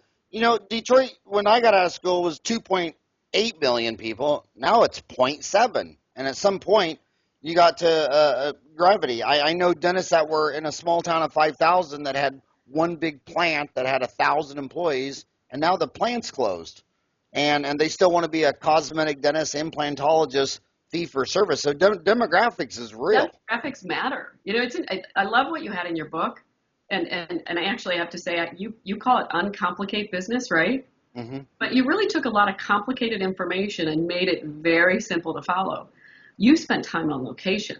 Detroit, when I got out of school, was 2.8 million people. Now it's 0.7. And at some point, You got to gravity. I know dentists that were in a small town of 5,000 that had one big plant that had 1,000 employees, and now the plant's closed. And they still want to be a cosmetic dentist, implantologist, fee for service. So demographics is real. Demographics matter. You know, I love what you had in your book, and I actually have to say, you call it uncomplicate business, right? Mm-hmm. But you really took a lot of complicated information and made it very simple to follow. You spent time on location.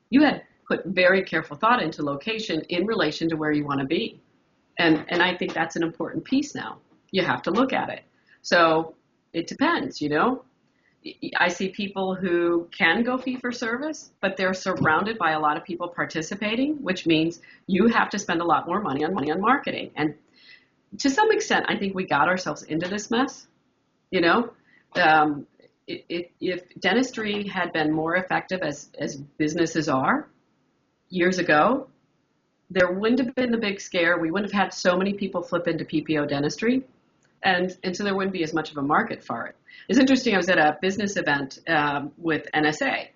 You had put very careful thought into location in relation to where you want to be. And I think that's an important piece now. You have to look at it. So it depends, you know. I see people who can go fee for service, but they're surrounded by a lot of people participating, which means you have to spend a lot more money on marketing. And to some extent, I think we got ourselves into this mess, you know. If dentistry had been more effective as businesses are years ago, there wouldn't have been the big scare. We wouldn't have had so many people flip into PPO dentistry, and so there wouldn't be as much of a market for it. It's interesting. I was at a business event with NSA,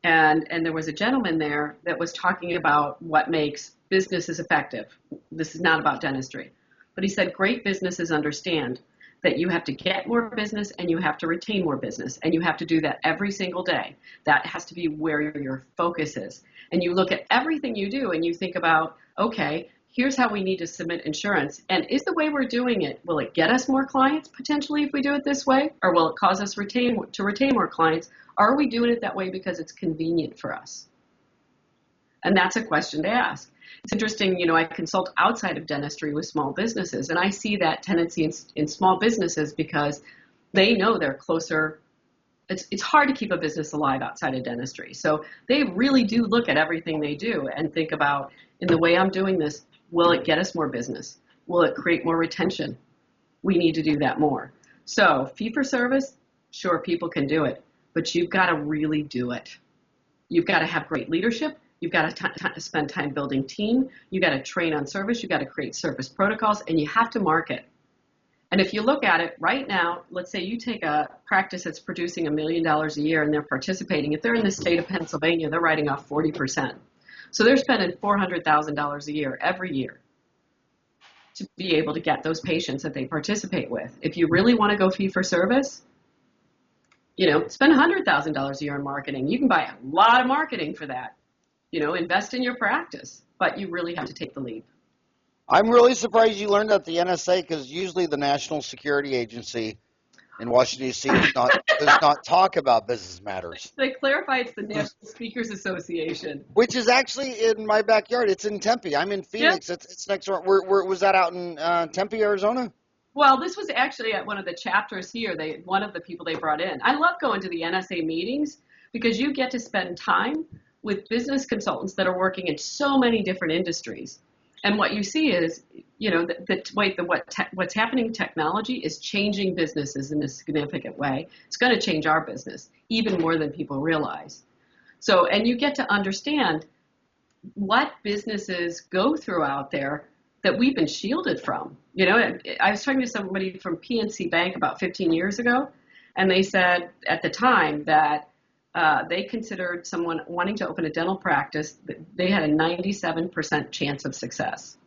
and there was a gentleman there that was talking about what makes businesses effective. This is not about dentistry, but he said great businesses understand that you have to get more business and you have to retain more business, and you have to do that every single day. That has to be where your focus is. And you look at everything you do and you think about, okay, here's how we need to submit insurance. And is the way we're doing it, will it get us more clients potentially if we do it this way? Or will it cause us to retain more clients? Are we doing it that way because it's convenient for us? And that's a question to ask. It's interesting, you know, I consult outside of dentistry with small businesses, and I see that tendency in small businesses because they know they're closer. It's hard to keep a business alive outside of dentistry. So they really do look at everything they do and think about, in the way I'm doing this, will it get us more business? Will it create more retention? We need to do that more. So fee for service, sure, people can do it, but you've got to really do it. You've got to have great leadership. You've got to spend time building team. You've got to train on service. You've got to create service protocols, and you have to market. And if you look at it right now, let's say you take a practice that's producing $1 million a year and they're participating. If they're in the state of Pennsylvania, they're writing off 40%. So they're spending $400,000 a year every year to be able to get those patients that they participate with. If you really want to go fee for service, you know, spend $100,000 a year in marketing. You can buy a lot of marketing for that. You know, invest in your practice, but you really have to take the leap. I'm really surprised you learned at the NSA, because usually the National Security Agency in Washington, D.C. does not talk about business matters. They clarify it's the National Speakers Association. Which is actually in my backyard. It's in Tempe. I'm in Phoenix. Yeah. It's next door. Where was that, out in Tempe, Arizona? Well, this was actually at one of the chapters here. One of the people they brought in. I love going to the NSA meetings because you get to spend time with business consultants that are working in so many different industries. And what you see is, you know, what's happening in technology is changing businesses in a significant way. It's going to change our business even more than people realize. So, and you get to understand what businesses go through out there that we've been shielded from. You know, I was talking to somebody from PNC Bank about 15 years ago, and they said at the time that they considered someone wanting to open a dental practice, they had a 97% chance of success.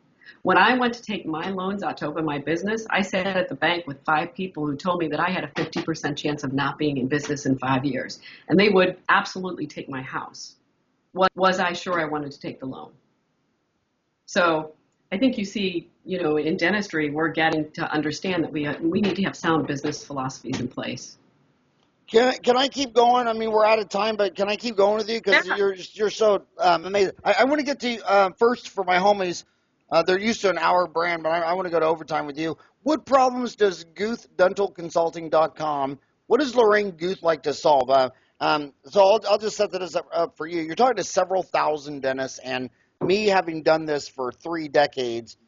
When I went to take my loans out to open my business, I sat at the bank with 5 people who told me that I had a 50% chance of not being in business in 5 years. And they would absolutely take my house. Was I sure I wanted to take the loan? So I think you see, you know, in dentistry, we're getting to understand that we need to have sound business philosophies in place. Can I keep going? I mean, we're out of time, but can I keep going with you? Because you're so amazing. I want to get to first for my homies. They're used to an hour brand, but I want to go to overtime with you. What problems does GuthDentalConsulting.com, what does Lorraine Guth like to solve? So I'll just set this up for you. You're talking to several thousand dentists, and me having done this for 3 decades,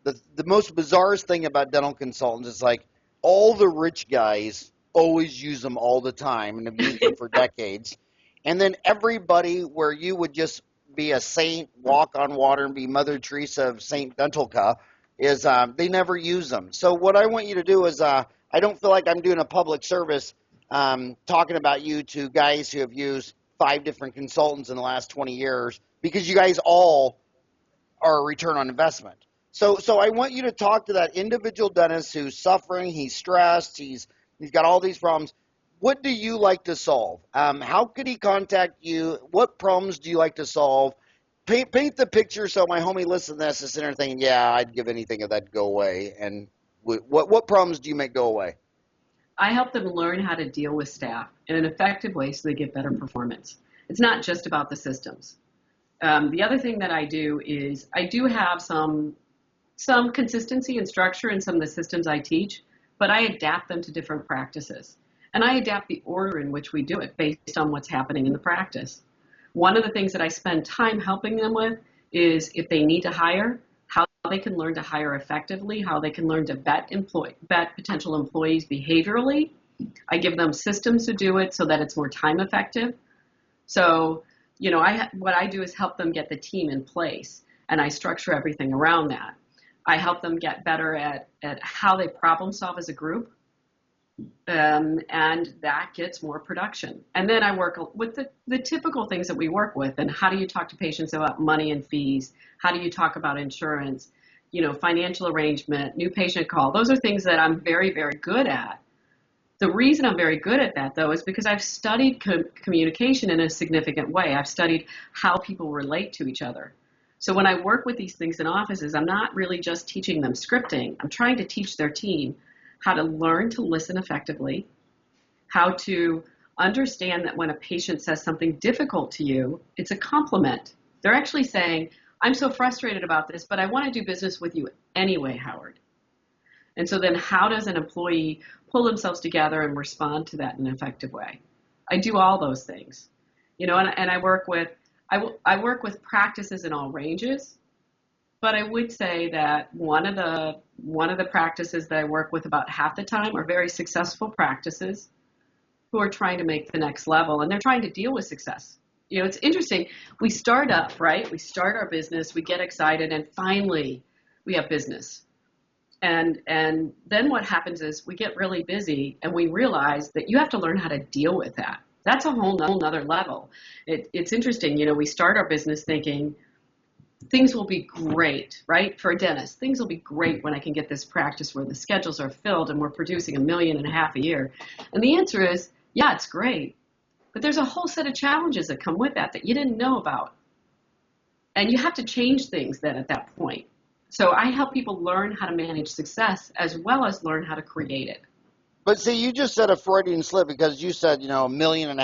the most bizarrest thing about dental consultants is like all the rich guys always use them all the time and have used them for decades. And then everybody where you would just be a saint, walk on water, and be Mother Teresa of St. Dentalca is they never use them. So what I want you to do is I don't feel like I'm doing a public service talking about you to guys who have used 5 different consultants in the last 20 years because you guys all are a return on investment. So I want you to talk to that individual dentist who's suffering, he's stressed, he's got all these problems. What do you like to solve? How could he contact you? What problems do you like to solve? Paint the picture so my homie listening to this is sitting there thinking, yeah, I'd give anything if that'd go away. And what problems do you make go away? I help them learn how to deal with staff in an effective way so they get better performance. It's not just about the systems. The other thing that I do is I do have some consistency and structure in some of the systems I teach, but I adapt them to different practices. And I adapt the order in which we do it based on what's happening in the practice. One of the things that I spend time helping them with is if they need to hire, how they can learn to hire effectively, how they can learn to vet potential employees behaviorally. I give them systems to do it so that it's more time effective. So, what I do is help them get the team in place, and I structure everything around that. I help them get better at how they problem solve as a group, and that gets more production. And then I work with the typical things that we work with, and how do you talk to patients about money and fees? How do you talk about insurance? Financial arrangement, new patient call. Those are things that I'm very, very good at. The reason I'm very good at that, though, is because I've studied communication in a significant way. I've studied how people relate to each other. So when I work with these things in offices, I'm not really just teaching them scripting. I'm trying to teach their team how to learn to listen effectively, how to understand that when a patient says something difficult to you, it's a compliment. They're actually saying, I'm so frustrated about this, but I want to do business with you anyway, Howard. And so then how does an employee pull themselves together and respond to that in an effective way? I do all those things, and I work with practices in all ranges. But I would say that one of the practices that I work with about half the time are very successful practices who are trying to make the next level, and they're trying to deal with success. It's interesting. We start up, right? We start our business, we get excited, and finally we have business. And then what happens is we get really busy, and we realize that you have to learn how to deal with that. That's a whole nother level. It's interesting. We start our business thinking, things will be great, right? For a dentist, things will be great when I can get this practice where the schedules are filled and we're producing $1.5 million a year. And the answer is, yeah, it's great. But there's a whole set of challenges that come with that you didn't know about. And you have to change things then at that point. So I help people learn how to manage success as well as learn how to create it. But see, you just said a Freudian slip because you said, $1.5 million.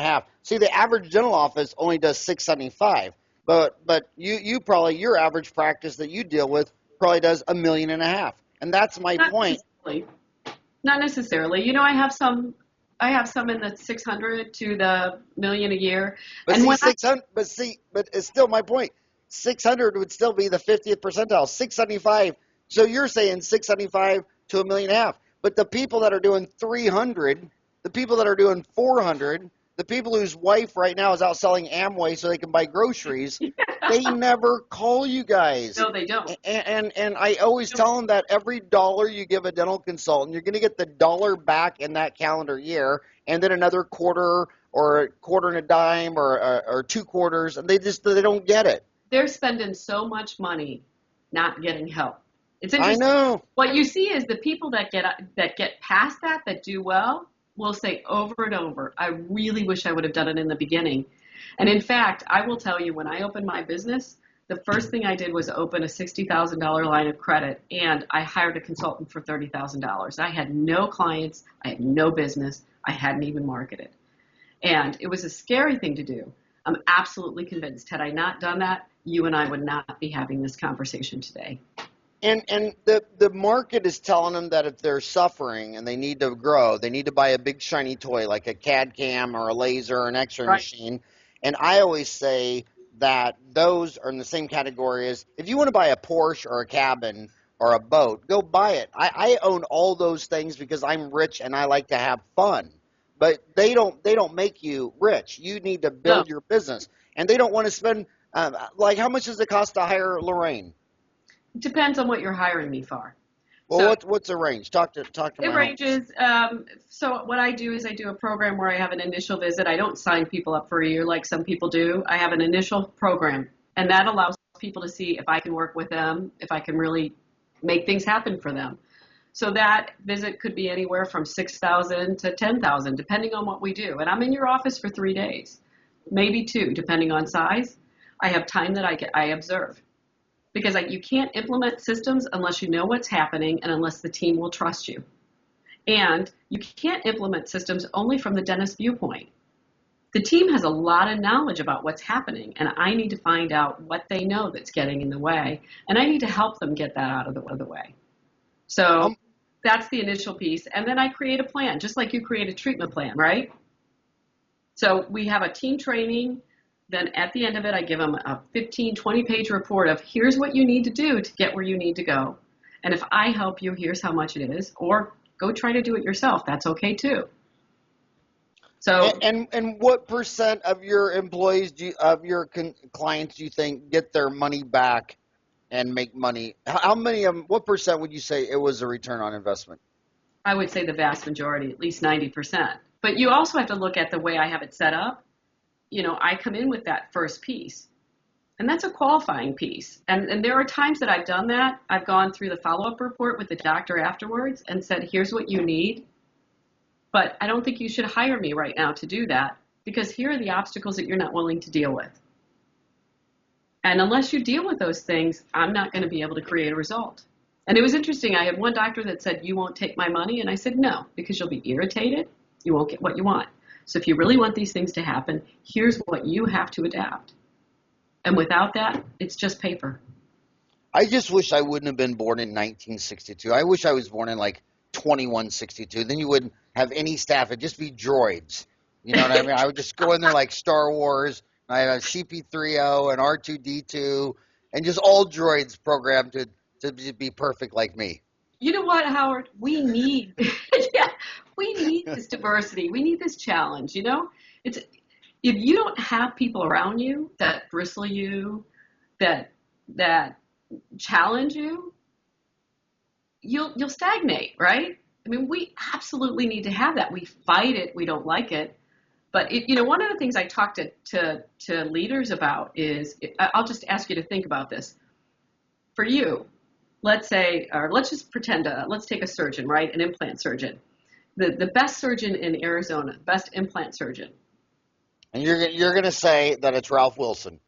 See, the average dental office only does $675. But you probably, your average practice that you deal with probably does $1.5 million. And that's my point. Not necessarily. I have some in the 600 to the million a year. But see, 600. But it's still my point. 600 would still be the 50th percentile. 675. So you're saying 675 to $1.5 million. But the people that are doing 300, the people that are doing 400, the people whose wife right now is out selling Amway so they can buy groceries, they never call you guys. No, they don't. And I always tell them that every dollar you give a dental consultant, you're going to get the dollar back in that calendar year, and then another quarter or a quarter and a dime or 2 quarters, and they don't get it. They're spending so much money not getting help. It's interesting. I know. What you see is the people that get past that do well, will say over and over, I really wish I would have done it in the beginning. And in fact, I will tell you, when I opened my business, the first thing I did was open a $60,000 line of credit, and I hired a consultant for $30,000. I had no clients. I had no business. I hadn't even marketed. And it was a scary thing to do. I'm absolutely convinced, had I not done that, you and I would not be having this conversation today. And the market is telling them that if they're suffering and they need to grow, they need to buy a big shiny toy like a CAD cam or a laser or an X-ray machine. And I always say that those are in the same category as if you want to buy a Porsche or a cabin or a boat, go buy it. I own all those things because I'm rich and I like to have fun. But they don't make you rich. You need to build your business. And they don't want to spend how much does it cost to hire Lorraine? Depends on what you're hiring me for. Well, So what's the range? Talk to it my homies. ranges. So what I do is I do a program where I have an initial visit. I don't sign people up for a year like some people do. I have an initial program, and that allows people to see if I can work with them, if I can really make things happen for them. So that visit could be anywhere from 6,000 to 10,000, depending on what we do. And I'm in your office for 3 days, maybe two, depending on size. I have time that I observe because you can't implement systems unless you know what's happening and unless the team will trust you. And you can't implement systems only from the dentist viewpoint. The team has a lot of knowledge about what's happening, and I need to find out what they know that's getting in the way, and I need to help them get that out of the way. So Um, that's the initial piece. And then I create a plan, just like you create a treatment plan, right? So we have a team training. Then at the end of it, I give them a 15, 20-page report of here's what you need to do to get where you need to go. And if I help you, here's how much it is. Or go try to do it yourself. That's okay too. So and what percent of your employees of your clients do you think get their money back and make money? How many of them? What percent would you say it was a return on investment? I would say the vast majority, at least 90%. But you also have to look at the way I have it set up. I come in with that first piece. And that's a qualifying piece. And there are times that I've done that. I've gone through the follow-up report with the doctor afterwards and said, here's what you need. But I don't think you should hire me right now to do that because here are the obstacles that you're not willing to deal with. And unless you deal with those things, I'm not going to be able to create a result. And it was interesting. I had one doctor that said, you won't take my money. And I said, no, because you'll be irritated. You won't get what you want. So if you really want these things to happen, here's what you have to adapt. And without that, it's just paper. I just wish I wouldn't have been born in 1962. I wish I was born in like 2162. Then you wouldn't have any staff. It'd just be droids. You know what I mean? I would just go in there like Star Wars. I had a CP30 and R2D2 and just all droids programmed to be perfect like me. You know what, Howard? We need, yeah, we need this diversity. We need this challenge. It's if you don't have people around you that bristle you, that challenge you, you'll stagnate, right? I mean, we absolutely need to have that. We fight it. We don't like it. But one of the things I talk to leaders about is, I'll just ask you to think about this. For you, let's say, or let's just pretend, let's take a surgeon, right? An implant surgeon. The best surgeon in Arizona, best implant surgeon. And you're gonna say that it's Ralph Wilson.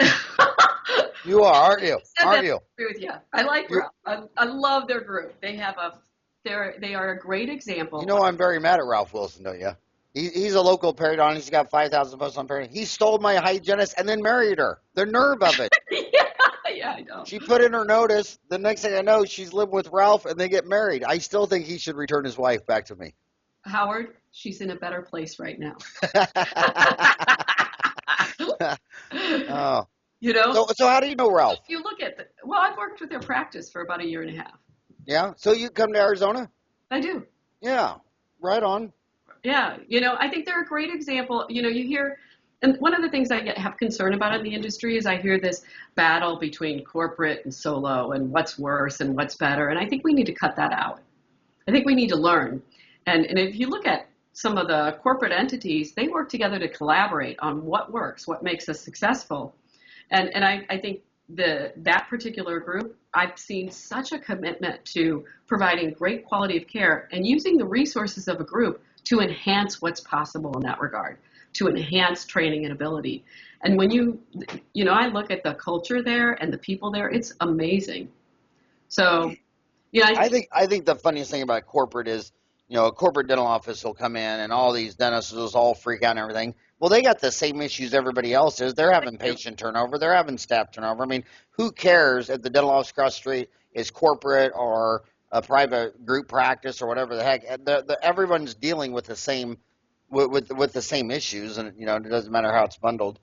You are, aren't you? Aren't you? I agree with you. I like Ralph. I love their group. They are a great example. You know I'm very mad at Ralph Wilson, don't you? He's a local periodontist. He's got 5,000 posts on periodontics. He stole my hygienist and then married her. The nerve of it. Yeah, I know. She put in her notice. The next thing I know, she's living with Ralph and they get married. I still think he should return his wife back to me. Howard, she's in a better place right now. Oh. So how do you know Ralph? If you look at I've worked with their practice for about a year and a half. Yeah? So you come to Arizona? I do. Yeah. Right on. Yeah. I think they're a great example. You hear, and one of the things I have concern about in the industry is I hear this battle between corporate and solo and what's worse and what's better. And I think we need to cut that out. I think we need to learn. And if you look at some of the corporate entities, they work together to collaborate on what works, what makes us successful. And I think that particular group, I've seen such a commitment to providing great quality of care and using the resources of a group to enhance what's possible in that regard, to enhance training and ability. And when I look at the culture there and the people there, it's amazing. So, I think the funniest thing about corporate is, a corporate dental office will come in and all these dentists will all freak out and everything. Well, they got the same issues everybody else is. They're having patient turnover. They're having staff turnover. I mean, who cares if the dental office across the street is corporate or a private group practice or whatever the heck? Everyone's dealing with the same with the same issues, and it doesn't matter how it's bundled.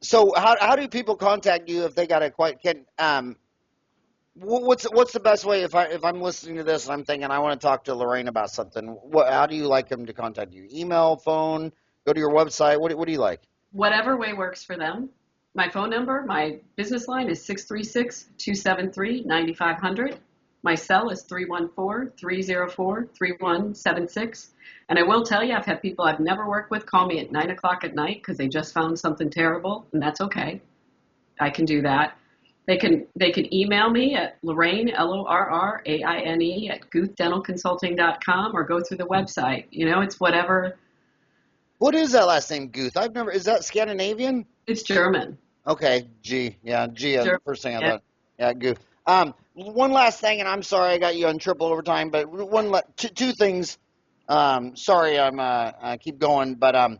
So how do people contact you if they got what's the best way if I'm listening to this and I'm thinking I want to talk to Lorraine about something? How do you like them to contact you? Email, phone, go to your website. What do you like? Whatever way works for them. My phone number, my business line is 636-273-9500. My cell is 314-304-3176. And I will tell you, I've had people I've never worked with call me at 9 o'clock at night because they just found something terrible, and that's okay. I can do that. They can email me at Lorraine, Lorraine, at guthdentalconsulting.com, or go through the website. It's whatever. What is that last name, Guth? Is that Scandinavian? It's German. Okay, G. Yeah, G. German. First thing I thought. Yeah, Guth. One last thing, and I'm sorry I got you on triple overtime, but two things. Sorry, I keep going, but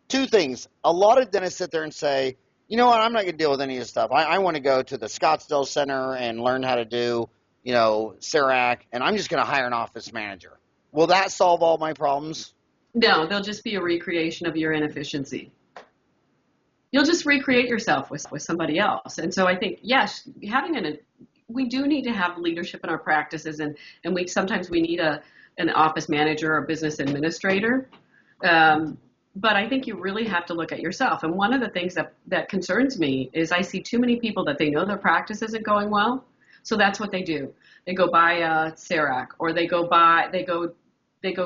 two things. A lot of dentists sit there and say, you know what, I'm not going to deal with any of this stuff. I want to go to the Scottsdale Center and learn how to do, CERAC, and I'm just going to hire an office manager. Will that solve all my problems? No, they'll just be a recreation of your inefficiency. You'll just recreate yourself with somebody else. And so I think, yes, we do need to have leadership in our practices, and sometimes we need an office manager or business administrator. But I think you really have to look at yourself. And one of the things that concerns me is I see too many people that they know their practice isn't going well. So that's what they do. They go buy a CERAC, or they go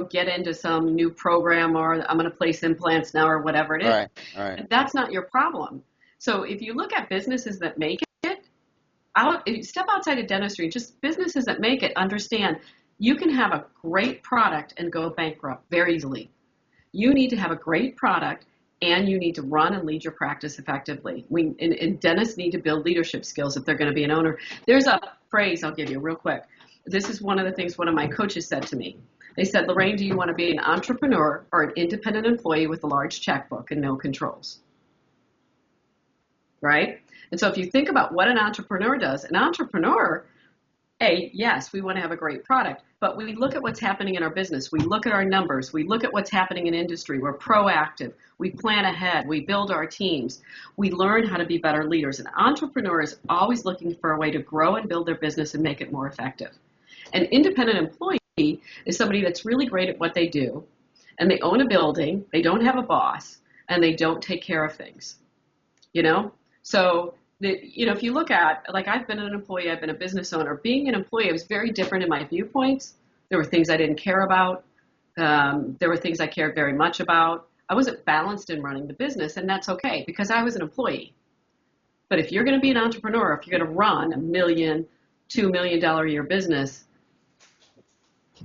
get into some new program, or I'm going to place implants now, or whatever it is. Right. That's not your problem. So if you look at businesses that make it, if you step outside of dentistry, just businesses that make it, understand you can have a great product and go bankrupt very easily. You need to have a great product, and you need to run and lead your practice effectively. And dentists need to build leadership skills if they're going to be an owner. There's a phrase I'll give you real quick. This is one of the things one of my coaches said to me. They said, Lorraine, do you want to be an entrepreneur or an independent employee with a large checkbook and no controls? Right? And so if you think about what an entrepreneur does, yes, we want to have a great product, but we look at what's happening in our business. We look at our numbers. We look at what's happening in industry. We're proactive. We plan ahead. We build our teams. We learn how to be better leaders. An entrepreneur is always looking for a way to grow and build their business and make it more effective. An independent employee is somebody that's really great at what they do, and they own a building, they don't have a boss, and they don't take care of things. So if you look at, like, I've been an employee, I've been a business owner. Being an employee, I was very different in my viewpoints. There were things I didn't care about. There were things I cared very much about. I wasn't balanced in running the business, and that's okay because I was an employee. But if you're going to be an entrepreneur, if you're going to run $1 million, $2 million a year business,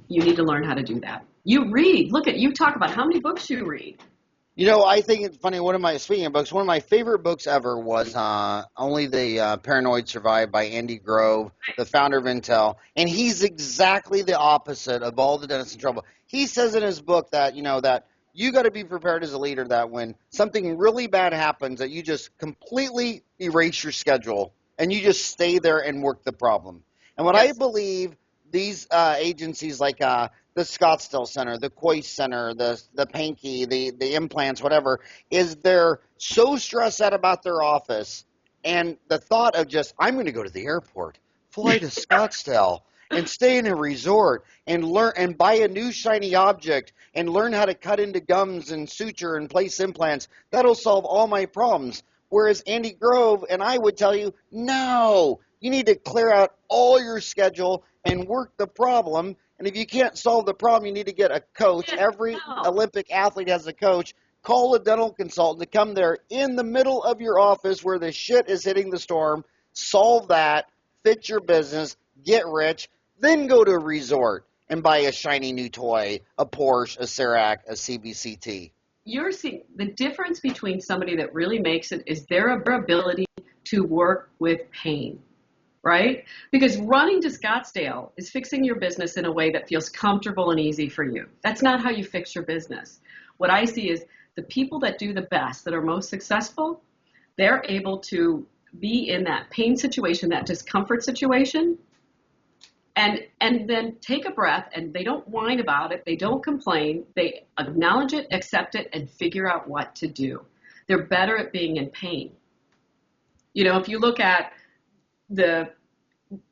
you need to learn how to do that. You read. You talk about how many books you read. I think it's funny. Speaking of books, one of my favorite books ever was Only the Paranoid Survive by Andy Grove, the founder of Intel. And he's exactly the opposite of all the dentists in trouble. He says in his book that, that you got to be prepared as a leader that when something really bad happens, that you just completely erase your schedule and you just stay there and work the problem. And what I believe these agencies like the Scottsdale Center, the Coy Center, the Pankey, the implants, whatever, is they're so stressed out about their office and the thought of just, I'm going to go to the airport, fly to Scottsdale, and stay in a resort and learn and buy a new shiny object and learn how to cut into gums and suture and place implants. That'll solve all my problems. Whereas Andy Grove and I would tell you, no, you need to clear out all your schedule and work the problem. And if you can't solve the problem, you need to get a coach. Every Olympic athlete has a coach. Call a dental consultant to come there in the middle of your office where the shit is hitting the storm. Solve that, fix your business, get rich, then go to a resort and buy a shiny new toy, a Porsche, a CERAC, a CBCT. You're seeing the difference between somebody that really makes it is their ability to work with pain. Right? Because running to Scottsdale is fixing your business in a way that feels comfortable and easy for you. That's not how you fix your business. What I see is the people that do the best, that are most successful, they're able to be in that pain situation, that discomfort situation, and then take a breath, and they don't whine about it. They don't complain. They acknowledge it, accept it, and figure out what to do. They're better at being in pain. If you look at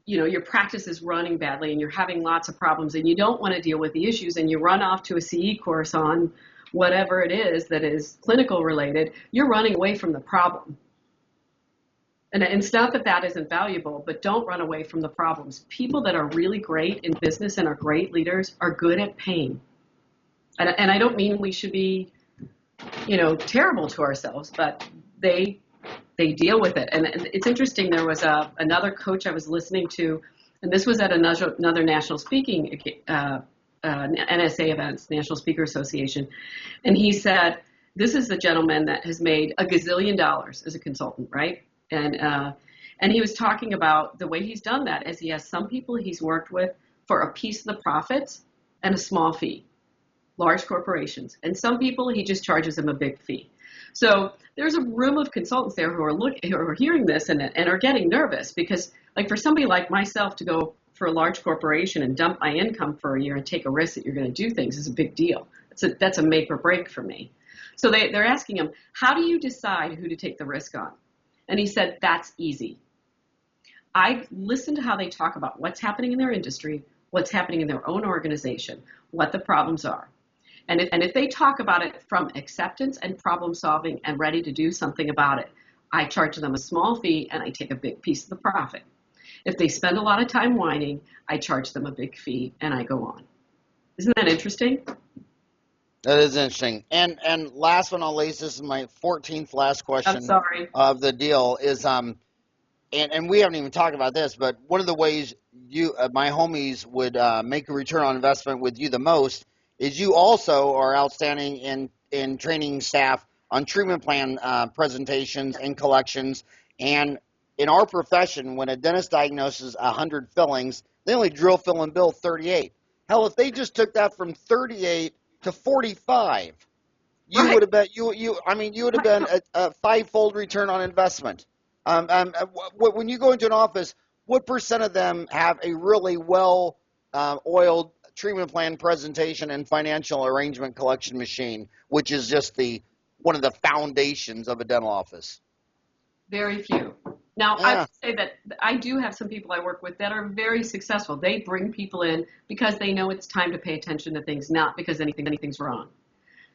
your practice is running badly and you're having lots of problems and you don't want to deal with the issues and you run off to a CE course on whatever it is that is clinical related, you're running away from the problem. And it's not that that isn't valuable, but don't run away from the problems. People that are really great in business and are great leaders are good at pain. And I don't mean we should be, terrible to ourselves, but they deal with it. And it's interesting. There was another coach I was listening to, and this was at another national speaking NSA events, National Speaker Association, and he said, "This is the gentleman that has made $1 gazillion as a consultant, right?" And he was talking about the way he's done that is he has some people he's worked with for a piece of the profits and a small fee, large corporations, and some people he just charges them a big fee. So there's a room of consultants there who are hearing this and are getting nervous because, like, for somebody like myself to go for a large corporation and dump my income for a year and take a risk that you're going to do things is a big deal. That's a make or break for me. So they're asking him, how do you decide who to take the risk on? And he said, that's easy. I listen to how they talk about what's happening in their industry, what's happening in their own organization, what the problems are. And if they talk about it from acceptance and problem solving and ready to do something about it, I charge them a small fee and I take a big piece of the profit. If they spend a lot of time whining, I charge them a big fee and I go on. Isn't that interesting? That is interesting. And last but not least, this is my 14th last question I'm sorry. of the deal is and we haven't even talked about this, but one of the ways you my homies would make a return on investment with you the most is you also are outstanding in training staff on treatment plan presentations and collections. And in our profession, when a dentist diagnoses 100 fillings, they only drill, fill, and bill 38. Hell, if they just took that from 38 to 45, you Right. would have been you would have been a five-fold return on investment. When you go into an office, what percent of them have a really well oiled treatment plan presentation and financial arrangement collection machine, which is just one of the foundations of a dental office? Very few. Now, Yeah. I would say that I do have some people I work with that are very successful. They bring people in because they know it's time to pay attention to things, not because anything's wrong.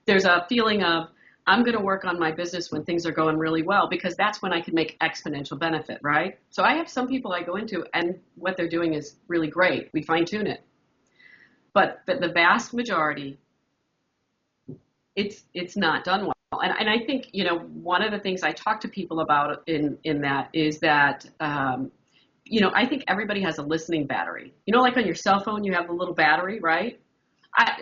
There's a feeling of, I'm going to work on my business when things are going really well because that's when I can make exponential benefit, right? So I have some people I go into and what they're doing is really great. We fine tune it. But the vast majority, it's not done well. And I think, one of the things I talk to people about in that is that, I think everybody has a listening battery. Like on your cell phone, you have the little battery, right?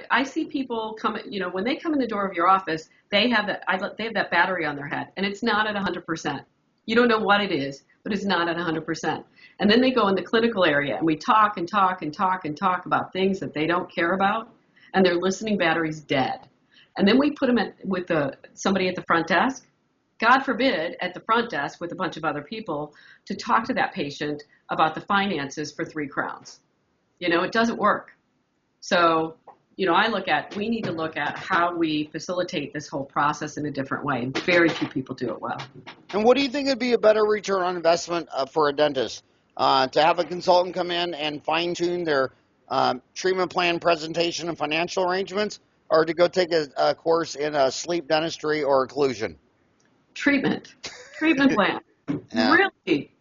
I see people come, when they come in the door of your office, they have that battery on their head, and it's not at 100%. You don't know what it is, but it's not at 100%. And then they go in the clinical area, and we talk and talk and talk and talk about things that they don't care about, and their listening battery's dead. And then we put them with somebody at the front desk, God forbid, at the front desk with a bunch of other people to talk to that patient about the finances for 3 crowns. It doesn't work. So, we need to look at how we facilitate this whole process in a different way. And very few people do it well. And what do you think would be a better return on investment for a dentist? To have a consultant come in and fine-tune their treatment plan presentation and financial arrangements, or to go take a course in sleep dentistry or occlusion? Treatment plan. Yeah. Really,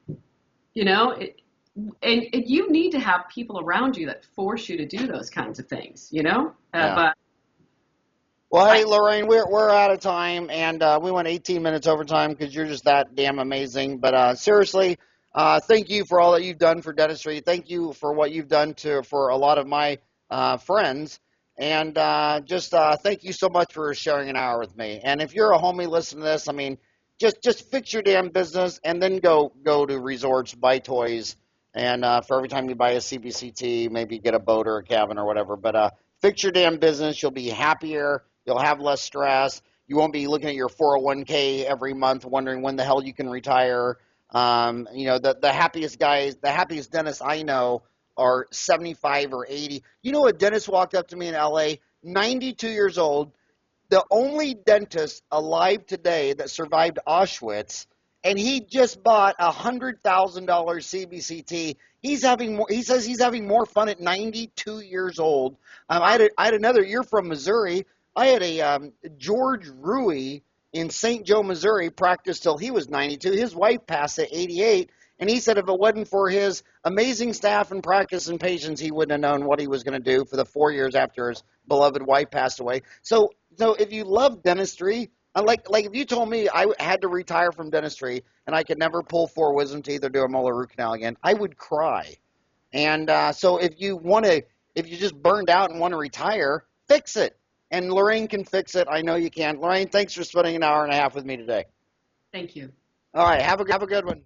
and you need to have people around you that force you to do those kinds of things, Yeah. But Well, hey, Lorraine, we're out of time, and we went 18 minutes overtime because you're just that damn amazing. But seriously, thank you for all that you've done for dentistry. Thank you for what you've done for a lot of my friends. And just thank you so much for sharing an hour with me. And if you're a homie listening to this, just fix your damn business and then go to resorts, buy toys, and for every time you buy a CBCT, maybe get a boat or a cabin or whatever. But fix your damn business. You'll be happier. You'll have less stress. You won't be looking at your 401k every month wondering when the hell you can retire. The happiest guys, the happiest dentists I know are 75 or 80. A dentist walked up to me in LA, 92 years old, the only dentist alive today that survived Auschwitz, and he just bought a $100,000 CBCT. He says he's having more fun at 92 years old. I had another. You're from Missouri. I had a George Rui in St. Joe, Missouri, practiced till he was 92. His wife passed at 88. And he said if it wasn't for his amazing staff and practice and patience, he wouldn't have known what he was going to do for the 4 years after his beloved wife passed away. So if you love dentistry, like if you told me I had to retire from dentistry and I could never pull 4 wisdom teeth or do a molar root canal again, I would cry. And so if you just burned out and want to retire, fix it. And Lorraine can fix it. I know you can. Lorraine, thanks for spending an hour and a half with me today. Thank you. All right, have a good one.